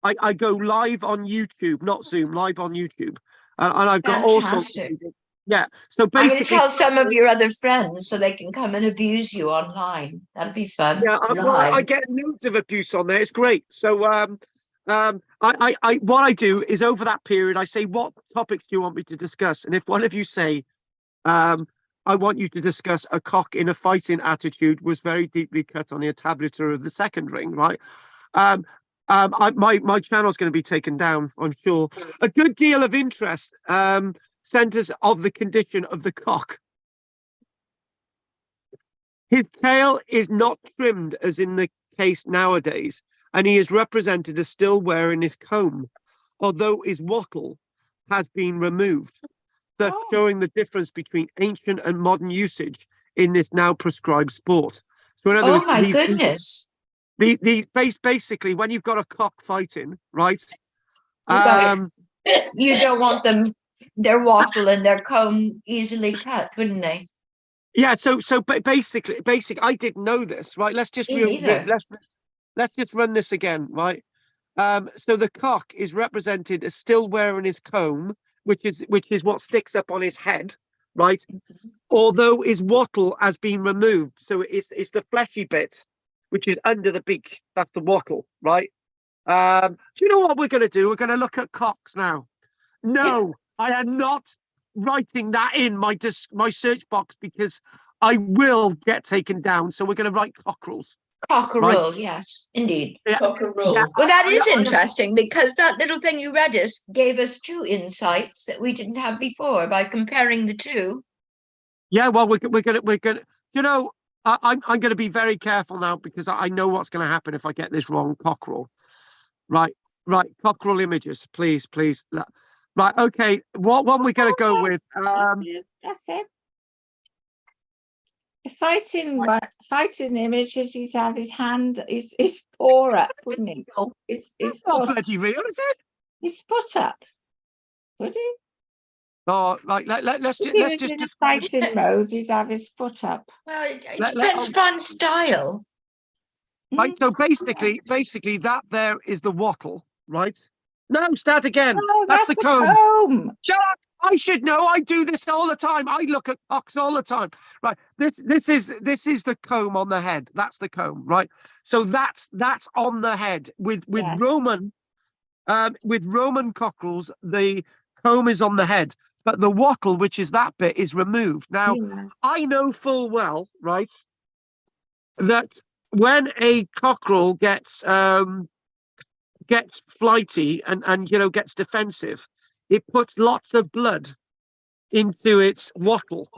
I go live on YouTube, not Zoom, live on YouTube, and I've got all sorts. Of Fantastic. people. Yeah. So I'm going to basically, tell some of your other friends so they can come and abuse you online. That'd be fun. yeah, I get loads of abuse on there. It's great. So what I do is over that period, I say, what topics do you want me to discuss? And if one of you say, I want you to discuss a cock in a fighting attitude was very deeply cut on the entablature of the second ring, right? My channel's going to be taken down, I'm sure. A good deal of interest centers of the condition of the cock. His tail is not trimmed as in the case nowadays, and he is represented as still wearing his comb, although his wattle has been removed, thus Oh. showing the difference between ancient and modern usage in this now prescribed sport. So in other Oh words, my goodness. basically when you've got a cock fighting, right? You you don't want them, their wattle and their comb easily cut, wouldn't they? Yeah, so basically, I didn't know this, right? Let's just Me neither. let's just run this again, right? So the cock is represented as still wearing his comb, which is what sticks up on his head, right? Although his wattle has been removed, so it's the fleshy bit, which is under the beak. That's the wattle, right? Do you know what we're going to do? We're going to look at cocks now. No, I am not writing that in my search box because I will get taken down. So we're going to write cockerels. Cockerel, yes, indeed. Yeah, Cockerel. yeah, Well, that is I- interesting because that little thing you read us gave us two insights that we didn't have before by comparing the two. yeah. Well, we're gonna. You know, I'm going to be very careful now because I know what's going to happen if I get this wrong. Cockerel, right, right. Cockerel images, please. Right, okay. What one we're going to go with? That's it. The fighting image is he'd have his hand, his paw up, wouldn't he? His That's not foot, bloody real, is it? his foot up, would he? Oh, like let's If just he let's was just in a fighting mode, he'd have his foot up. Well, it Let- depends oh. upon style. right. So basically, that there is the wattle, right? No, start again. Oh, That's the comb. comb. Shut up! I should know. I do this all the time. I look at cocks all the time. Right. This is the comb on the head. That's the comb, right? So that's on the head. With Yes. Roman cockerels, the comb is on the head, but the wattle, which is that bit, is removed. Now, Yeah. I know full well, right, that when a cockerel gets flighty and gets defensive, it puts lots of blood into its wattle.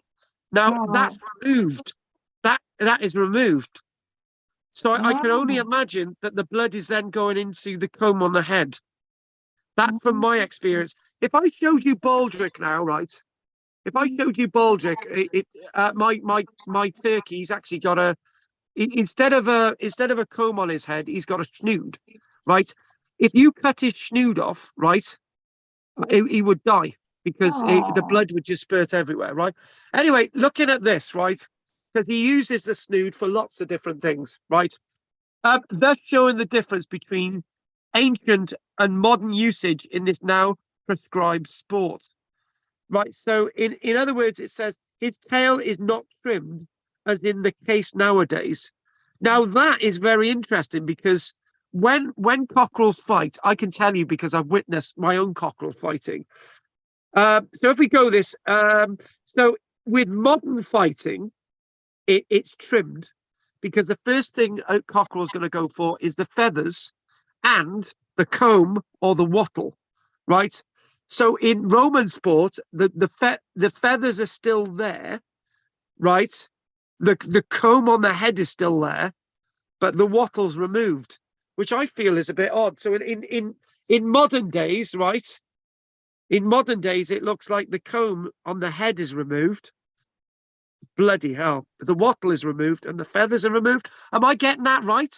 Now that's removed. That is removed. So I can only Oh. imagine that the blood is then going into the comb on the head. That, from my experience. If I showed you baldric now, right? If I showed you baldric, my turkey's actually got instead of a comb on his head, he's got a snood, right? If you cut his snood off, right, he would die because the blood would just spurt everywhere, right? Anyway, looking at this, right, because he uses the snood for lots of different things, right? Thus showing the difference between ancient and modern usage in this now prescribed sport, right? So in other words, it says his tail is not trimmed as in the case nowadays. Now that is very interesting because when cockerels fight, I can tell you because I've witnessed my own cockerel fighting. So if we go this, so with modern fighting, it's trimmed because the first thing a cockerel is going to go for is the feathers and the comb or the wattle, right? So in Roman sport, the feathers are still there, right? The comb on the head is still there, but the wattle's removed, which I feel is a bit odd. So in modern days, right? In modern days, it looks like the comb on the head is removed. Bloody hell. The wattle is removed and the feathers are removed. Am I getting that right?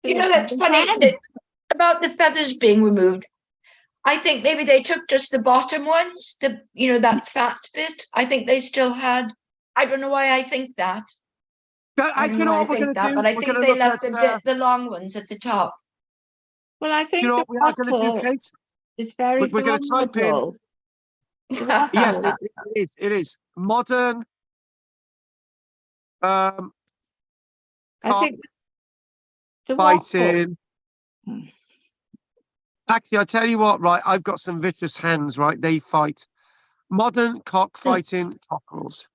You know, that's funny that, about the feathers being removed. I think maybe they took just the bottom ones, that fat bit. I think they still had, I don't know why I think that. I don't You know know why I what we're think going to that, do? but I We're think going to they look left at. the long ones at the top. Well, I Do think you know the what we are going to do, wattle Kate? is very We're going to type in. vulnerable. The Yes, wattle, it is. It is modern. I Cock think the wattle. fighting. Actually, I tell you what, right? I've got some vicious hens, right? They fight. Modern cockfighting cockerels.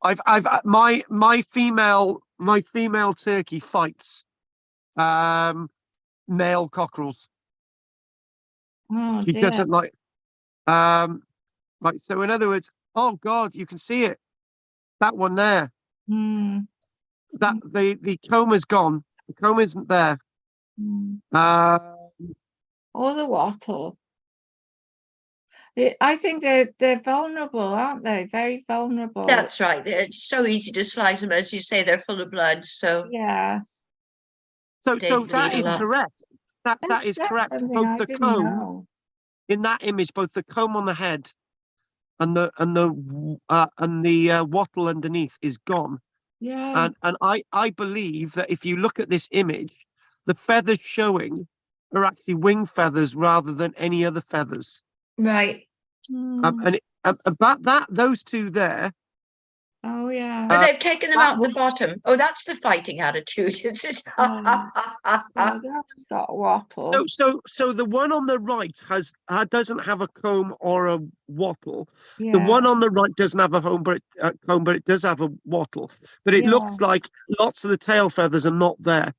My female turkey fights male cockerels. Oh She dear. doesn't like right. So in other words, oh God, you can see it. That one there. Hmm. That the comb is gone. The comb isn't there. Hmm. Uh, Or the wattle. I think they're vulnerable, aren't they? Very vulnerable. That's right. It's so easy to slice them, as you say, they're full of blood. So Yeah. so they so that bleed a is lot. correct. That is That's correct. something Both I the didn't comb know. in that image, both the comb on the head and the wattle underneath is gone. Yeah. And I believe that if you look at this image, the feathers showing are actually wing feathers rather than any other feathers. Right. Hmm. About those two there. Oh yeah. But they've taken them that out the bottom. Oh, that's the fighting attitude, is it? Oh, that's got a wattle. So the one on the right doesn't have a comb or a wattle. The Yeah. one on the right doesn't have a comb, but it does have a wattle. But it Yeah. looks like lots of the tail feathers are not there.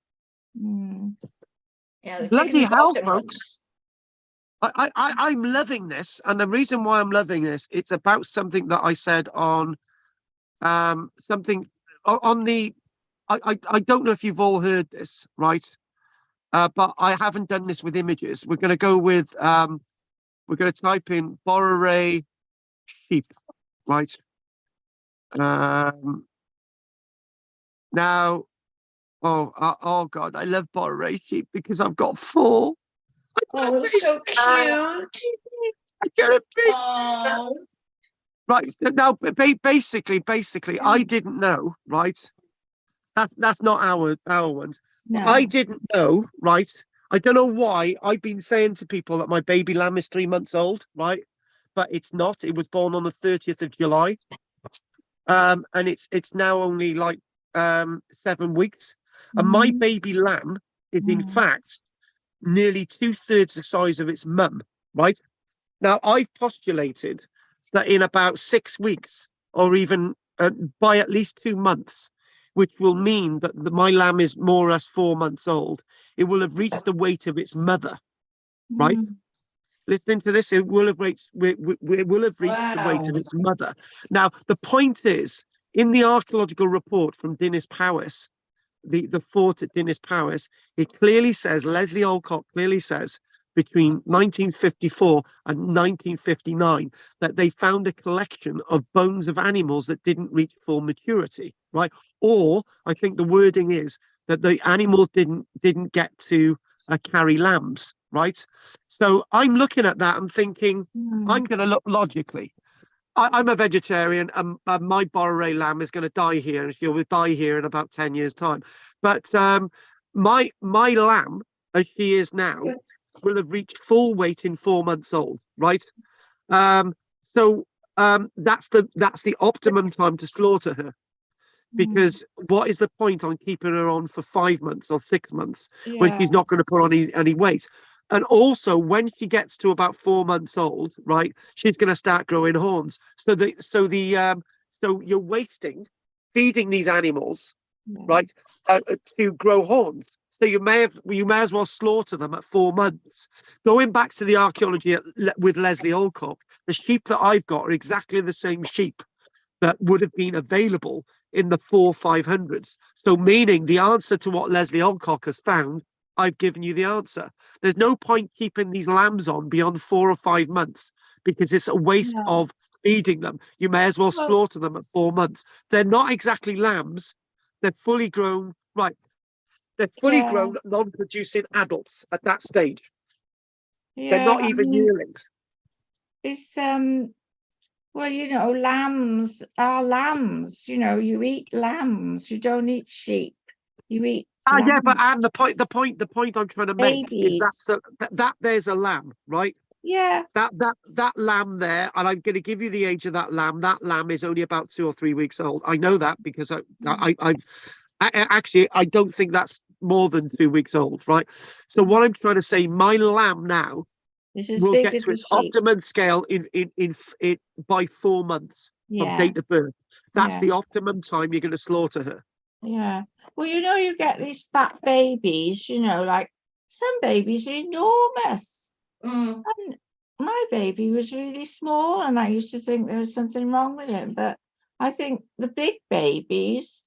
Hmm. Yeah, they've taken Bloody the hell, bottom folks! ones. I'm loving this, and the reason why I'm loving this, it's about something that I said on something on the. I don't know if you've all heard this, right? But I haven't done this with images. We're going to go with we're going to type in Borray sheep, right? Now, oh God, I love Borray sheep because I've got 4. Oh, so cute. I get a big. Oh. Right now, basically, I didn't know, right? That's not our ones. No. I didn't know, right? I don't know why I've been saying to people that my baby lamb is 3 months old, right? But it's not. It was born on the 30th of July. And it's now only like 7 weeks. And my Mhm. baby lamb is in Mm. fact nearly 2/3 the size of its mum, right? Now I've postulated that in about 6 weeks, or even by at least 2 months, which will mean that my lamb is more or less 4 months old, it will have reached the weight of its mother, right? Mm. Listening to this, it will have reached the weight of Wow. its mother. Now, the point is, in the archaeological report from Dinas Powys, the fort at Dinas Powys, it clearly says, Leslie Alcock clearly says, between 1954 and 1959, that they found a collection of bones of animals that didn't reach full maturity, right? Or I think the wording is that the animals didn't get to carry lambs, right? So I'm looking at that and thinking, Mm. I'm going to look logically. I'm a vegetarian, and my Borray lamb is going to die here, and she'll die here in about 10 years' time. But my lamb, as she is now, will have reached full weight in 4 months old, right? So that's the optimum time to slaughter her, because what is the point on keeping her on for 5 months or 6 months when Yeah. she's not going to put on any weight? And also, when she gets to about 4 months old, right, she's going to start growing horns. So you're wasting feeding these animals, Yeah. right, to grow horns. So you may as well slaughter them at 4 months. Going back to the archaeology with Leslie Alcock, the sheep that I've got are exactly the same sheep that would have been available in the 400-500s. So meaning the answer to what Leslie Alcock has found, I've given you the answer. There's no point keeping these lambs on beyond 4 or 5 months because it's a waste No. of feeding them. You may as well Well- slaughter them at 4 months. They're not exactly lambs. They're fully grown, right? They're fully Yeah. grown, non-producing adults at that stage. They're Yeah, not I even mean, yearlings. it's well, lambs are lambs. You eat lambs. You don't eat sheep. You eat Ah, yeah, but lamb and the point I'm trying to make is babies. that there's a lamb, right? Yeah. That lamb there, and I'm going to give you the age of that lamb. That lamb is only about 2 or 3 weeks old. I know that because actually I don't think that's more than 2 weeks old, right? So what I'm trying to say, my lamb now It's as will big get as to a its sheep. optimum scale in by 4 months from Yeah. date of birth. That's Yeah. the optimum time you're going to slaughter her. Yeah. Well, you get these fat babies, like some babies are enormous. Mm. And my baby was really small, and I used to think there was something wrong with him. But I think the big babies,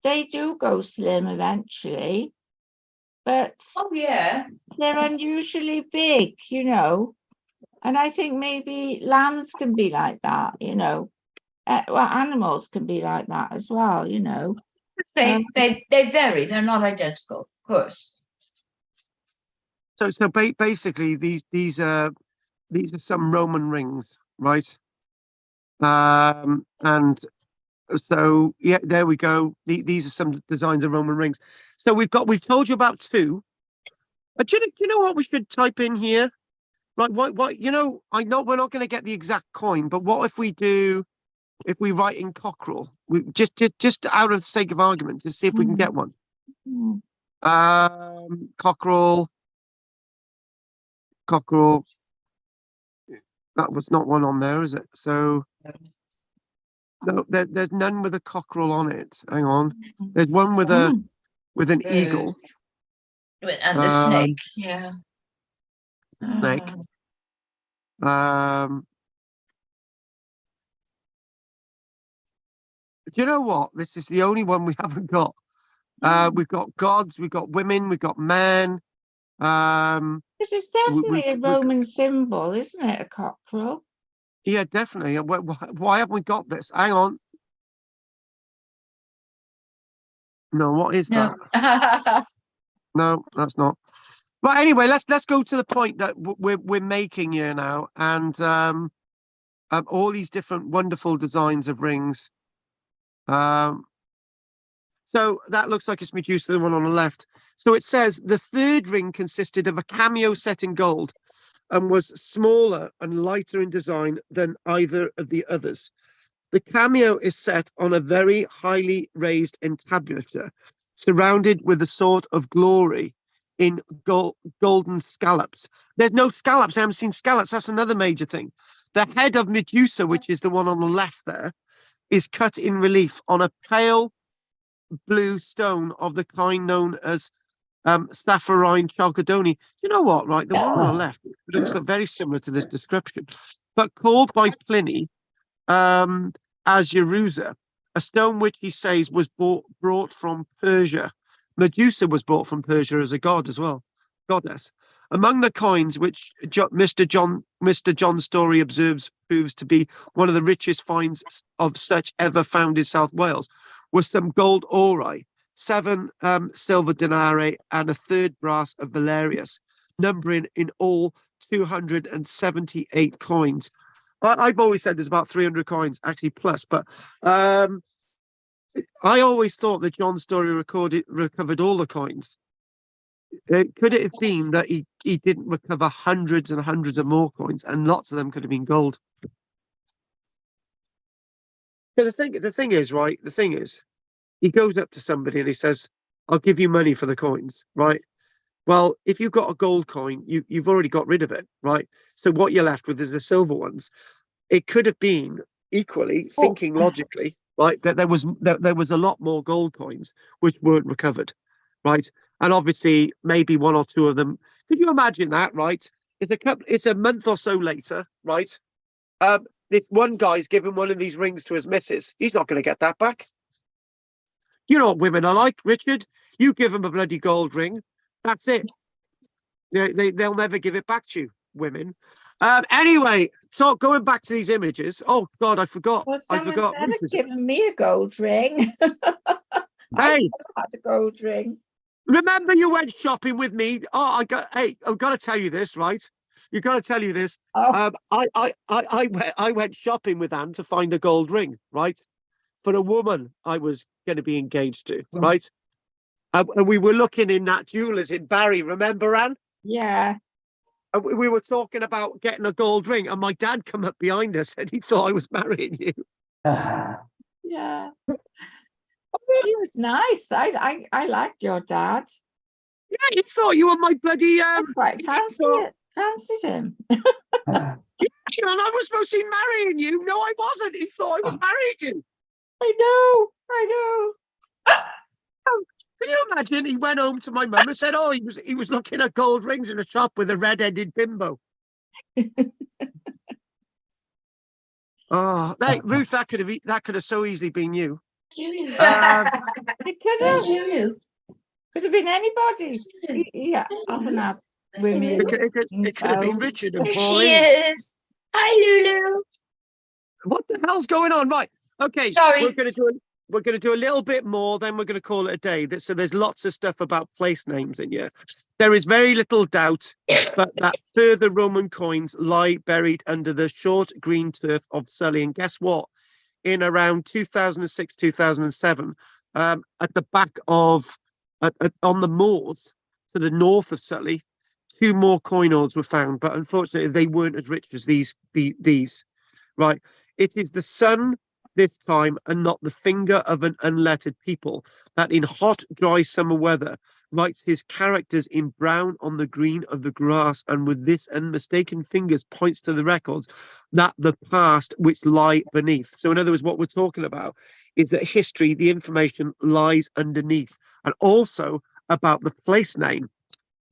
they do go slim eventually, but Oh yeah. they're unusually big, And I think maybe lambs can be like that, well, animals can be like that as well, They vary. They're not identical, of course. So basically, these are some Roman rings, right? And so yeah, there we go. These are some designs of Roman rings. So we've told you about two. Do you know what we should type in here? Right, what I know we're not going to get the exact coin, but what if we write in cockerel? We just out of the sake of argument, just see if we can get one. Mm. Cockerel. That was not one on there, is it? So no, there's none with a cockerel on it. Hang on. There's one with an eagle. And the snake, yeah. Snake. Do you know what? This is the only one we haven't got. We've got gods, we've got women, we've got men. This is we- definitely a we've Roman symbol, isn't it? A cockerel. Yeah, definitely. Why haven't we got this? Hang on. No, what is No. that? No, that's not. But anyway, let's go to the point that we're making here now, and all these different wonderful designs of rings. So that looks like it's Medusa, the one on the left. So it says the third ring consisted of a cameo set in gold and was smaller and lighter in design than either of the others. The cameo is set on a very highly raised entablature, surrounded with a sort of glory in golden scallops. There's no scallops. I haven't seen scallops. That's another major thing. The head of Medusa, which is the one on the left there, is cut in relief on a pale blue stone of the kind known as Sapphirine Chalcedony. You know what, right? The one on the left looks very similar to this description, but called by Pliny as Jerusa, a stone which he says was brought from Persia. Medusa was brought from Persia as a goddess. Among the coins which Mr. John Story observes proves to be one of the richest finds of such ever found in South Wales was some gold aurei, 7 silver denarii, and a third brass of Valerius, numbering in all 278 coins. I've always said there's about 300 coins, actually plus, but I always thought that John Story recovered all the coins. Could it have been that he didn't recover hundreds and hundreds of more coins, and lots of them could have been gold? Because the thing is, right? The thing is, he goes up to somebody and he says, "I'll give you money for the coins," right? Well, if you've got a gold coin, you've already got rid of it, right? So what you're left with is the silver ones. It could have been equally, thinking logically, right, that there was a lot more gold coins which weren't recovered, right? And obviously, maybe one or two of them. Could you imagine that, right? It's a month or so later, right? This one guy's given one of these rings to his missus. He's not going to get that back. You know what women are like, Richard? You give them a bloody gold ring, that's it. They'll never give it back to you, women. Anyway, so going back to these images. Oh God, I forgot. Well, I someone's forgot. never given me a gold ring. I Hey, never had a gold ring. remember you went shopping with me? Oh, I've got to tell you this, right? You got to tell you this. Oh, I went shopping with Anne to find a gold ring, right, for a woman I was going to be engaged to, right. And we were looking in that jewelers in Barry. Remember, Anne? yeah. And we were talking about getting a gold ring, and my dad come up behind us, and he thought I was marrying you. Yeah. He was nice. I liked your dad. Yeah, he thought you were my bloody I quite he thought- fancied him. and I was supposed to be marrying you. No, I wasn't. He thought I was marrying you. I know. Can you imagine? He went home to my mum and said, "Oh, he was looking at gold rings in a shop with a red-headed bimbo." Oh, Ruth, that could have so easily been you. It could have been anybody. Yeah, often had women. It could have been Richard and There she Pauline. is. Hi, Lulu. What the hell's going on? Right. Okay. Sorry. We're gonna do a little bit more, then we're gonna call it a day. So there's lots of stuff about place names in here. There is very little doubt that further Roman coins lie buried under the short green turf of Sully. And guess what? In around 2006, 2007, at the back of on the moors to the north of Sully, 2 more coin hoards were found, but unfortunately they weren't as rich as these. Right. It is the sun this time, and not the finger of an unlettered people, that in hot, dry summer weather writes his characters in brown on the green of the grass, and with this unmistaken fingers points to the records that the past which lie beneath. So in other words, what we're talking about is that history, the information lies underneath, and also about the place name.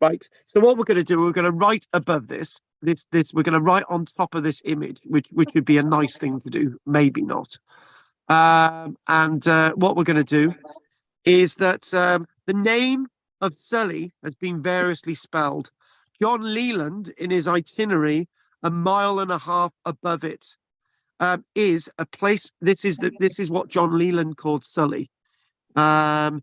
Right. So what we're going to do, we're going to write above this, we're going to write on top of this image, which would be a nice thing to do, maybe not. What we're going to do is that the name of Sully has been variously spelled. John Leland, in his itinerary, 1.5 miles above it, is a place. This is what John Leland called Sully, in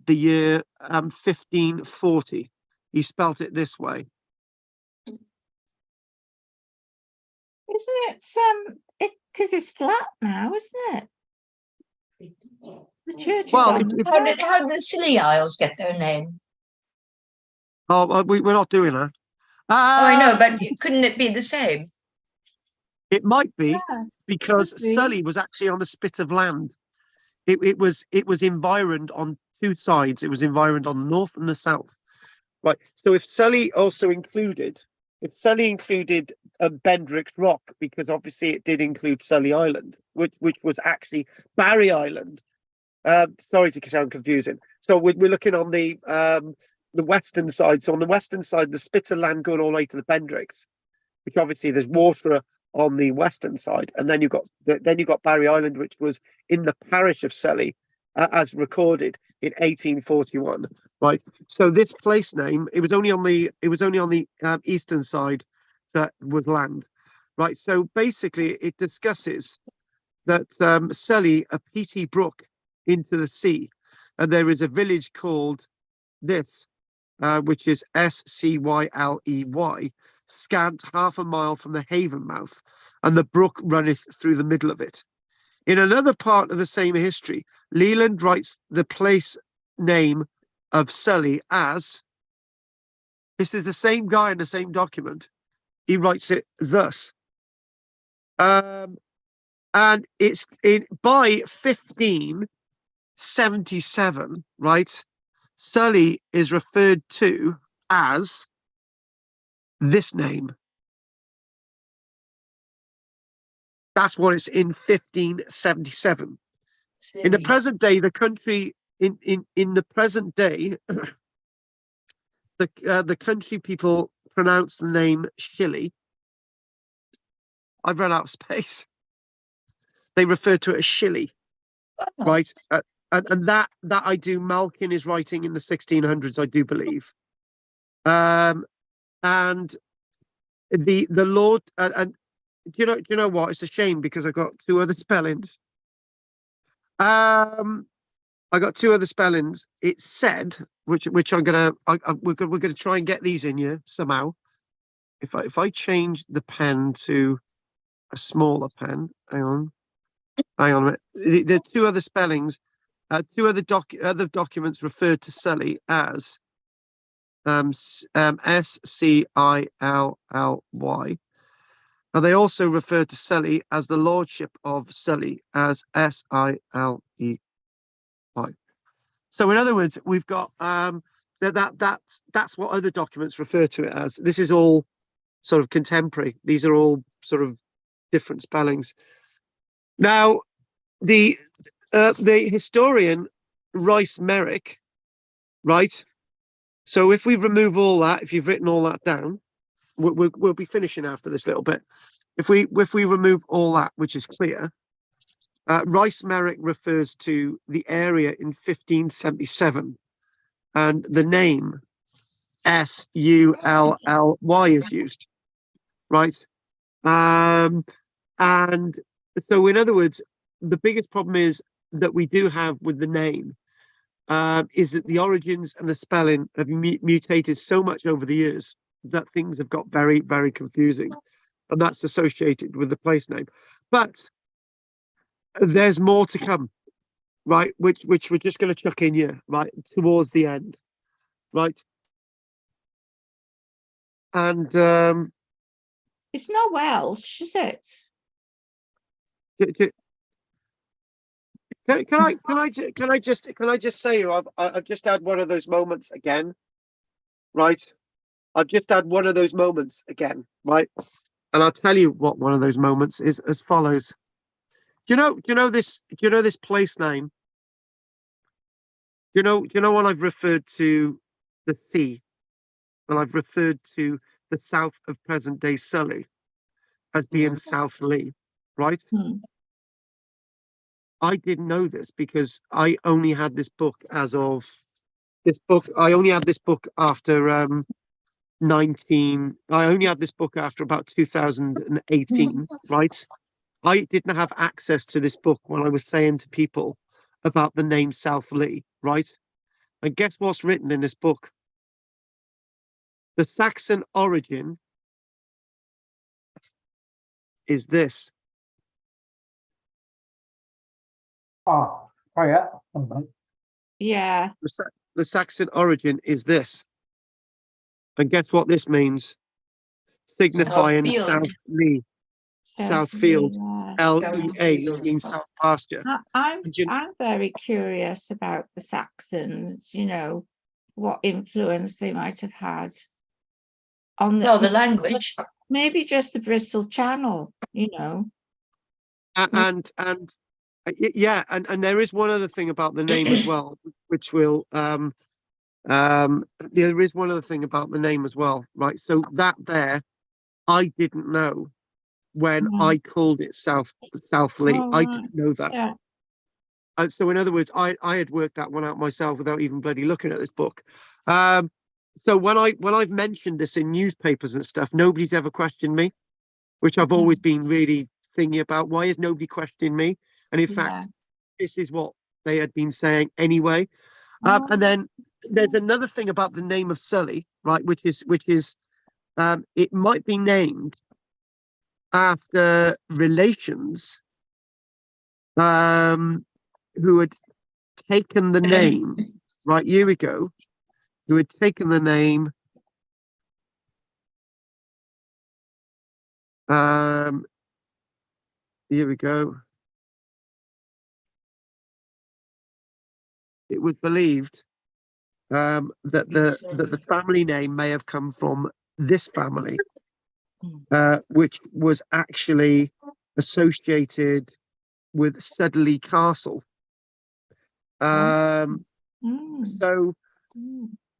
the year 1540. He spelt it this way. Isn't it? Because it's flat now, isn't it? The church is Well, on. How did the Scilly Isles get their name? we're not doing that. Oh, I know, but couldn't it be the same? It might be, Yeah, because could be. Sully was actually on a spit of land. It was environed on 2 sides. It was environed on the north and the south. Right. So if Sully included Bendrix Rock, because obviously it did include Sully Island, which was actually Barry Island. Sorry to sound confusing. So we're looking on the western side. So on the western side, the spit of land going all the way to the Bendrix, which obviously there's water on the western side, and then you got Barry Island, which was in the parish of Sully, as recorded in 1841. Right. So this place name, it was only on the eastern side that was land. Right. So basically, it discusses that Sully, a peaty brook into the sea, and there is a village called this, which is Scyley, scant 1/2 mile from the haven mouth, and the brook runneth through the middle of it. In another part of the same history, Leland writes the place name of Sully as, this is the same guy in the same document, he writes it thus. And it's by 1577, right? Sully is referred to as this name. That's what it's in 1577. In the present day, the country in the present day, the country people pronounce the name Shilly. I've run out of space. They refer to it as Shilly, right? And that I do. Malkin is writing in the 1600s, I do believe. And the Lord and do you know what? It's a shame, because I got 2 other spellings. I got 2 other spellings. It said, which we're gonna try and get these in here somehow. if I change the pen to a smaller pen, hang on a minute. There are two other spellings, two other documents referred to Sully as SCILLY. And they also refer to Sully as the Lordship of Sully as SILEY. So in other words, we've got that's what other documents refer to it as. This is all sort of contemporary. These are all sort of different spellings. Now, the historian Rice Merrick, right? So if we remove all that, if you've written all that down, we'll be finishing after this little bit. If we remove all that, which is clear, Rice Merrick refers to the area in 1577, and the name SULLY is used, right? And so, in other words, the biggest problem is that we do have with the name is that the origins and the spelling have mutated so much over the years that things have got very, very confusing, and that's associated with the place name. But there's more to come, right? Which we're just going to chuck in here, right, towards the end, right? And It's not Welsh, is it? can I just say I've just had one of those moments again, right? I've just had one of those moments again, right? And I'll tell you what one of those moments is as follows. Do you know this place name? Do you know when I've referred to the sea, and I've referred to the south of present day Sully as being South Lee, right? Hmm. I didn't know this because I only had this book I only had this book after I only had this book after about 2018, right? I didn't have access to this book when I was saying to people about the name South Lee, right? And guess what's written in this book? The Saxon origin is this. Oh, yeah. Mhm. Yeah. The Saxon origin is this. And guess what this means? Signifying Southfield. South Lee, Southfield, Yeah. LEA, which means South Pasture. I'm And you- I'm very curious about the Saxons, what influence they might have had on No, the language. maybe just the Bristol Channel, and yeah, and there is one other thing about the name as well, which will there is one other thing about the name as well, right? So that there, I didn't know when Yeah. I called it South Lee. Oh, I right. didn't know that. Yeah. So in other words, I had worked that one out myself without even bloody looking at this book. So when I've mentioned this in newspapers and stuff, nobody's ever questioned me, which I've always been really thinking about. Why is nobody questioning me? And in fact, this is what they had been saying anyway. And then there's another thing about the name of Sully, right? Which is it might be named after relations who had taken the name, right? Here we go. Who had taken the name here we go. It was believed that the family name may have come from this family, which was actually associated with Studley Castle.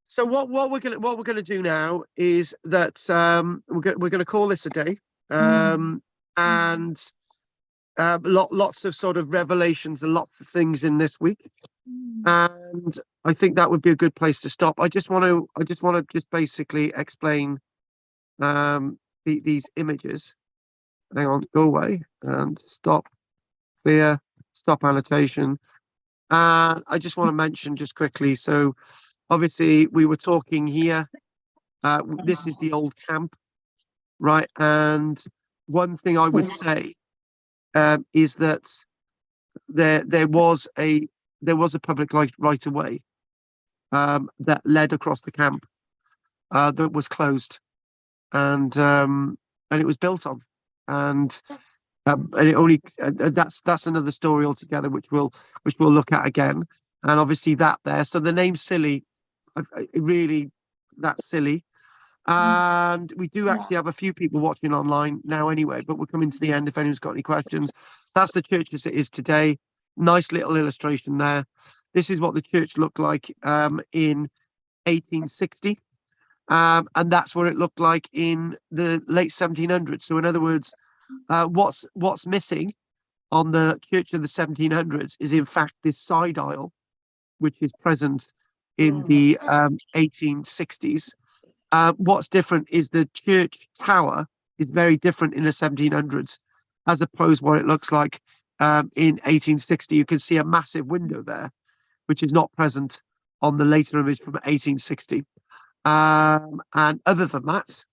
So what we're gonna do now is that we're gonna call this a day, and lots of sort of revelations and lots of things in this week, and I think that would be a good place to stop. I just want to just basically explain these images. Hang on, go away and stop. Clear. Stop annotation. And I just want to mention just quickly. So obviously we were talking here. This is the old camp. right? And one thing I would say is that there was a public right of way that led across the camp that was closed, and it was built on, and it only that's another story altogether, which we'll look at again, and obviously that there. So the name Silly, really, that's silly. And we do actually have a few people watching online now anyway, but we're coming to the end if anyone's got any questions. That's the church as it is today. Nice little illustration there. This is what the church looked like in 1860. And that's what it looked like in the late 1700s. So in other words, what's missing on the church of the 1700s is in fact this side aisle, which is present in the 1860s. What's different is the church tower is very different in the 1700s, as opposed to what it looks like in 1860. You can see a massive window there, which is not present on the later image from 1860. And other than that,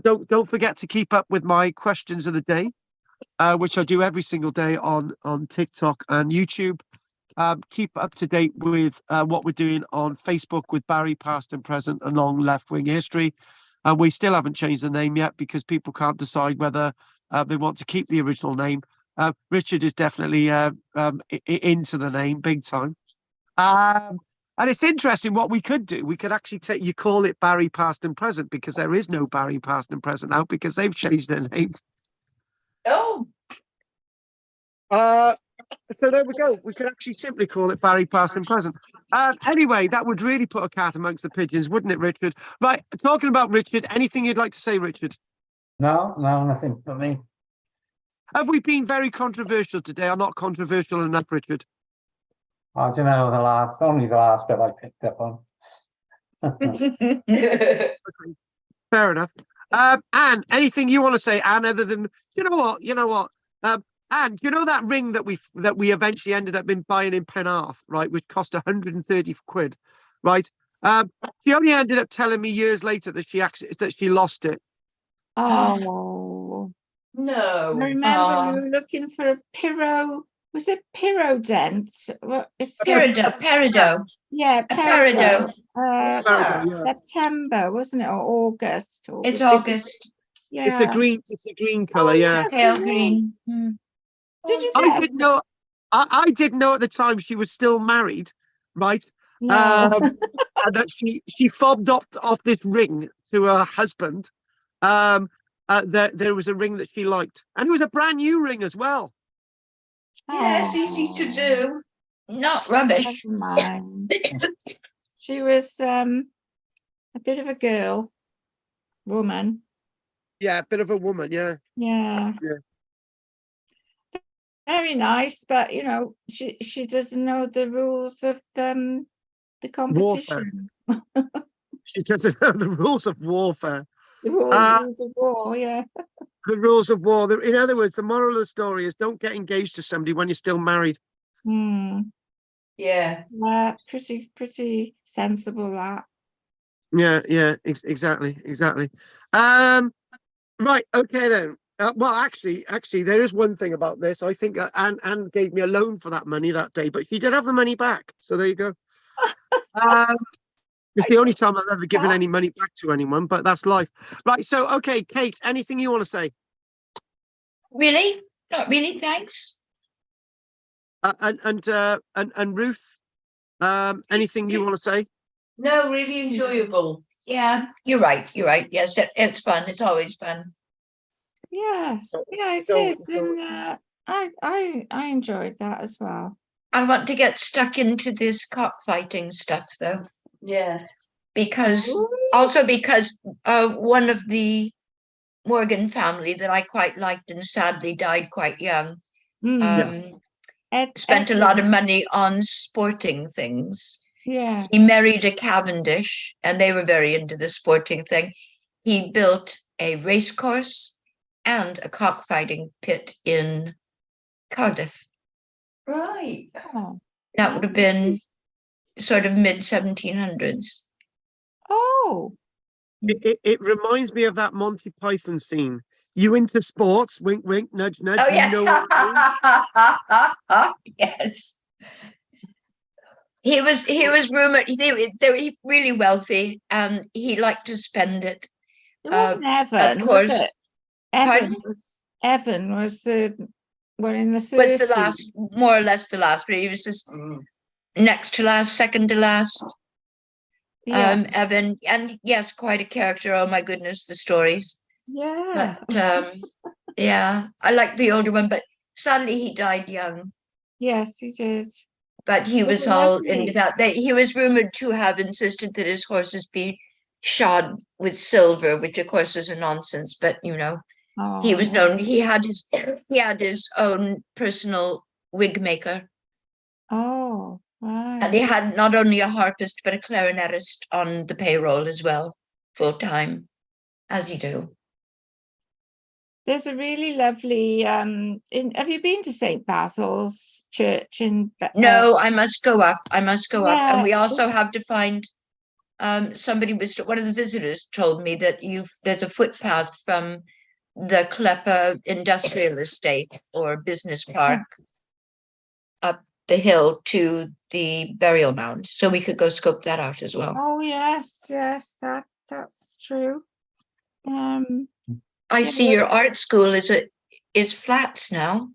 don't forget to keep up with my questions of the day, which I do every single day on TikTok and YouTube. Keep up to date with what we're doing on Facebook with Barry Past and Present and Long Left Wing History. And we still haven't changed the name yet because people can't decide whether they want to keep the original name. Richard is definitely into the name big time. And it's interesting what we could do. We could actually call it Barry Past and Present, because there is no Barry Past and Present now because they've changed their name. Oh, So there we go. We could actually simply call it Barry Past and Present. Anyway, that would really put a cat amongst the pigeons, wouldn't it, Richard? Right, talking about Richard, anything you'd like to say, Richard? No, nothing for me. Have we been very controversial today or not controversial enough, Richard? I don't know, only the last bit I picked up on. Fair enough. Anne, anything you want to say, Anne, other than, you know what? Anne, you know that ring that we eventually ended up buying in Penarth, right, which cost 130 quid, right? She only ended up telling me years later that she lost it. Oh, I no. remember you were looking for a Piro. Was it Pyrodent? What is Peridot. Yeah, A peridot. Peridot, yeah. September, wasn't it, or August? It's August. Yeah. It's a green color, yeah. Pale green. Did you I get didn't know. I didn't know at the time she was still married, right? No. And that she fobbed off this ring to her husband. There was a ring that she liked, and it was a brand new ring as well. Yes, easy to do. Not rubbish. Never mind. She was a bit of a woman. Yeah, a bit of a woman, yeah. Yeah. Yeah. Very nice, but she doesn't know the rules of the competition. She doesn't know the rules of warfare. The rules of war, yeah. The rules of war. In other words, the moral of the story is don't get engaged to somebody when you're still married. Yeah. Pretty sensible, that. Yeah, exactly. Right, okay then. Well, actually, there is one thing about this. I think Anne gave me a loan for that money that day, but she did have the money back. So there you go. It's the only time I've ever given any money back to anyone, but that's life. Right, so, okay, Kate, anything you want to say? Really? Not really, thanks. And Ruth, anything you want to say? No, really enjoyable. Yeah, you're right. Yes, it's fun. It's always fun. Yeah, it is. And I enjoyed that as well. I want to get stuck into this cockfighting stuff, though. Yeah. Because one of the Morgan family that I quite liked and sadly died quite young, spent a lot of money on sporting things. Yeah. He married a Cavendish and they were very into the sporting thing. He built a race course and a cockfighting pit in Cardiff. Right. Oh. That would have been sort of mid 1700s. Oh, It reminds me of that Monty Python scene. You into sports? Wink, wink, nudge, nudge. Oh, you yes. know what I mean? Yes. He was rumored, they were really wealthy and he liked to spend it. It wasn't Evan, Of was course, it? Evan pardon? was the one in the Was the 30s. last, more or less the last, but he was just next to last, second to last. Yeah, Evan, and yes, quite a character. Oh my goodness, the stories. yeah. But yeah, I like the older one, but sadly he died young. Yes, he did. But he They was were all lovely. into that. He was rumored to have insisted that his horses be shod with silver, which of course is a nonsense. But he Oh, was known. He had his own personal wig maker, oh, and he right. had not only a harpist but a clarinetist on the payroll as well, full time, as you do. There's a really lovely have you been to St. Basil's Church in No, I must go up. I must go up, and yeah, we also have to find. Somebody one of the visitors told me that there's a footpath from the Klepper Industrial Estate or Business Park up the hill to the burial mound, so we could go scope that out as well. oh yes, that's true. I yeah, see your art school is flats now.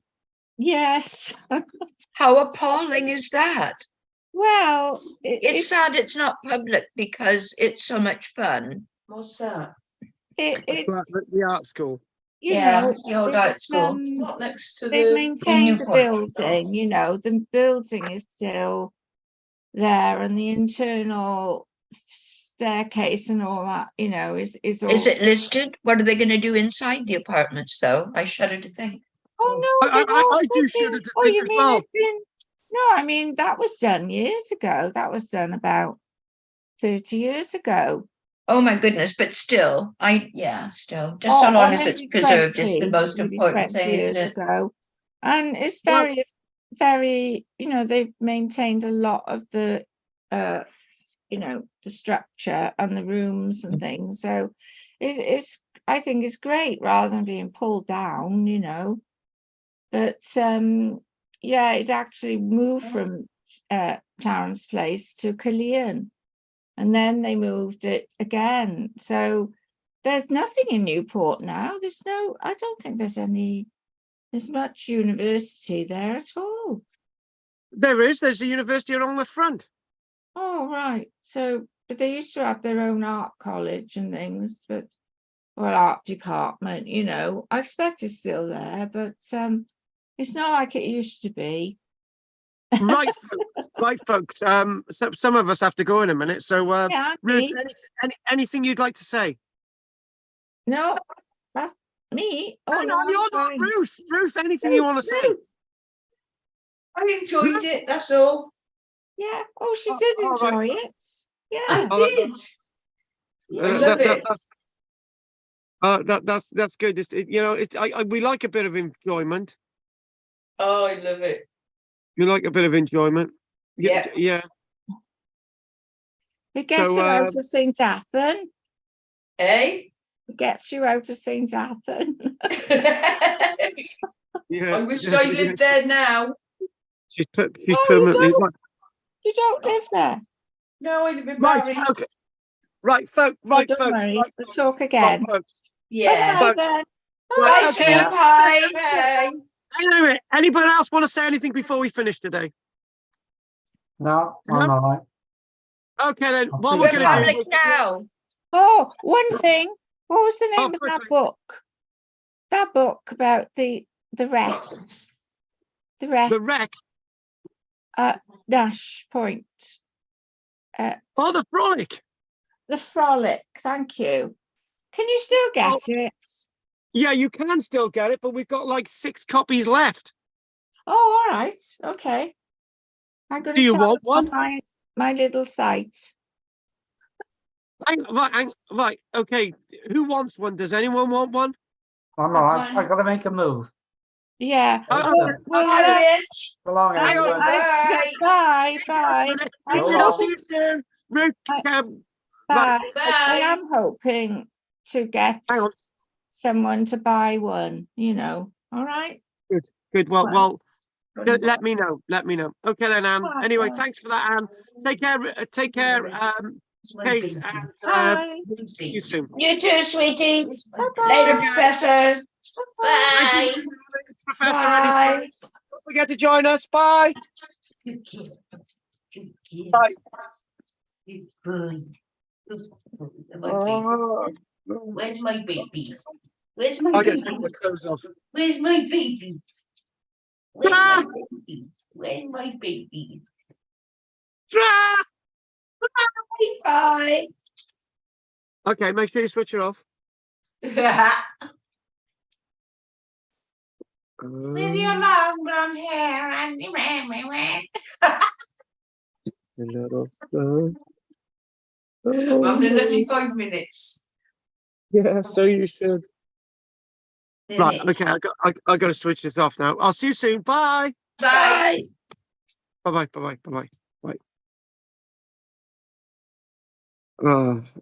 yes. How appalling is that? Well, It's sad it's not public because it's so much fun. What's that? it's The art school. you Yeah, know, it's the old art it's, school. Not next to they've the. maintained the Newport. building, you know, the building is still there and the internal staircase and all that, you know, is all. Is it listed? What are they going to do inside the apartments, though? I shudder to think. Oh no, I do shudder to oh, think you as mean well. it's been no, I mean that was done years ago. That was done about 30 years ago. Oh my goodness, but still, just so Or long as it's maybe preserved is the 20, most maybe important 20 thing, isn't years it? ago. And it's Well- very, you know, they've maintained a lot of the you know, the structure and the rooms and things. So it's I think it's great rather than being pulled down, you know. But yeah, it actually moved from Clarence Place to Killeen, and then they moved it again. So there's nothing in Newport now. I don't think there's much university there at all. There's a university along the front. Oh, right. So, but they used to have their own art college and things, or art department, you know. I expect it's still there, but it's not like it used to be. Right, folks. Right, folks. Some of us have to go in a minute. So, Yeah, Ruth, me. anything you'd like to say? No, that's me. Oh, No, no, you're I'm not fine. Ruth. Ruth, anything you want to say? Ruth. I enjoyed it. That's all. Yeah. Oh, she Oh, did all right. enjoy it. Yeah. I Oh, did. I love it. That's good. We like a bit of enjoyment. Oh, I love it. We like a bit of enjoyment. Yeah. Yeah. It gets So, you out of St. Athan. Eh? It gets you out of St. Athan. Yeah. I wish yeah, I yeah. lived there now. She's Oh, permanently you don't live there. No, I live in right. Barry. Okay. Right, folks. Oh, Right, don't folks. worry. Right, We'll folks. talk Right, again. folks. Yeah. Bye Folks. then. Right, Bye, okay. sweet pie. Hey. Anyway, anybody else want to say anything before we finish today? No, No? I'm all right. Okay, then. I'll What see we're you We're going to tomorrow. do? public now. Oh, one thing. What was the name of quickly. that book? That book about the wreck. The wreck The wreck. at Nash Point. Oh, the frolic. The Frolic. Thank you. Can you still get it? Yeah, you can still get it, but we've got like 6 copies left. Oh, all right. Okay. I'm going Do to you tell want them one? on my little site. Right. Okay. Who wants one? Does anyone want one? I'm all right. I've got to make a move. Yeah. Oh, Well, Bye, Rich. So long, Hang on. everyone. yeah, bye. Bye. We'll Hello. see you soon. Ruth, Bye. Bye. Right. I Bye. am hoping to get Hang on. someone to buy one, all right? Good. Well, Well, let me know. Let me know. Okay then, Anne. Anyway, thanks for that, Anne. Take care. Take care, Kate, and Bye. see you soon. You too, sweetie. Bye-bye. Later, Professor. Bye. Professor, Bye. anytime. Don't forget to join us. Bye. Good kid. Good kid. Bye. Good boy. My baby. Oh, Where's my baby? Where's my I get baby? to take my clothes off. Where's my baby? Where's my baby? Where's my baby? Tra! Bye. Okay, make sure you switch it off. With your long blonde hair and your I'm the nutty 5 minutes. Yeah, so you should. Right, Minutes. okay, I got to switch this off now. I'll see you soon. Bye. Bye. Bye. Bye.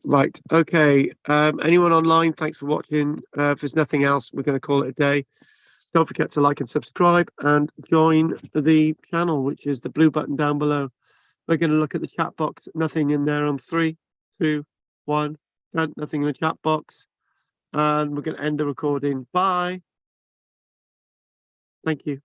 Right. Okay. Anyone online? Thanks for watching. If there's nothing else, we're going to call it a day. Don't forget to like and subscribe and join the channel, which is the blue button down below. We're going to look at the chat box. Nothing in there on 3, 2, 1. Nothing in the chat box. And we're going to end the recording. Bye. Thank you.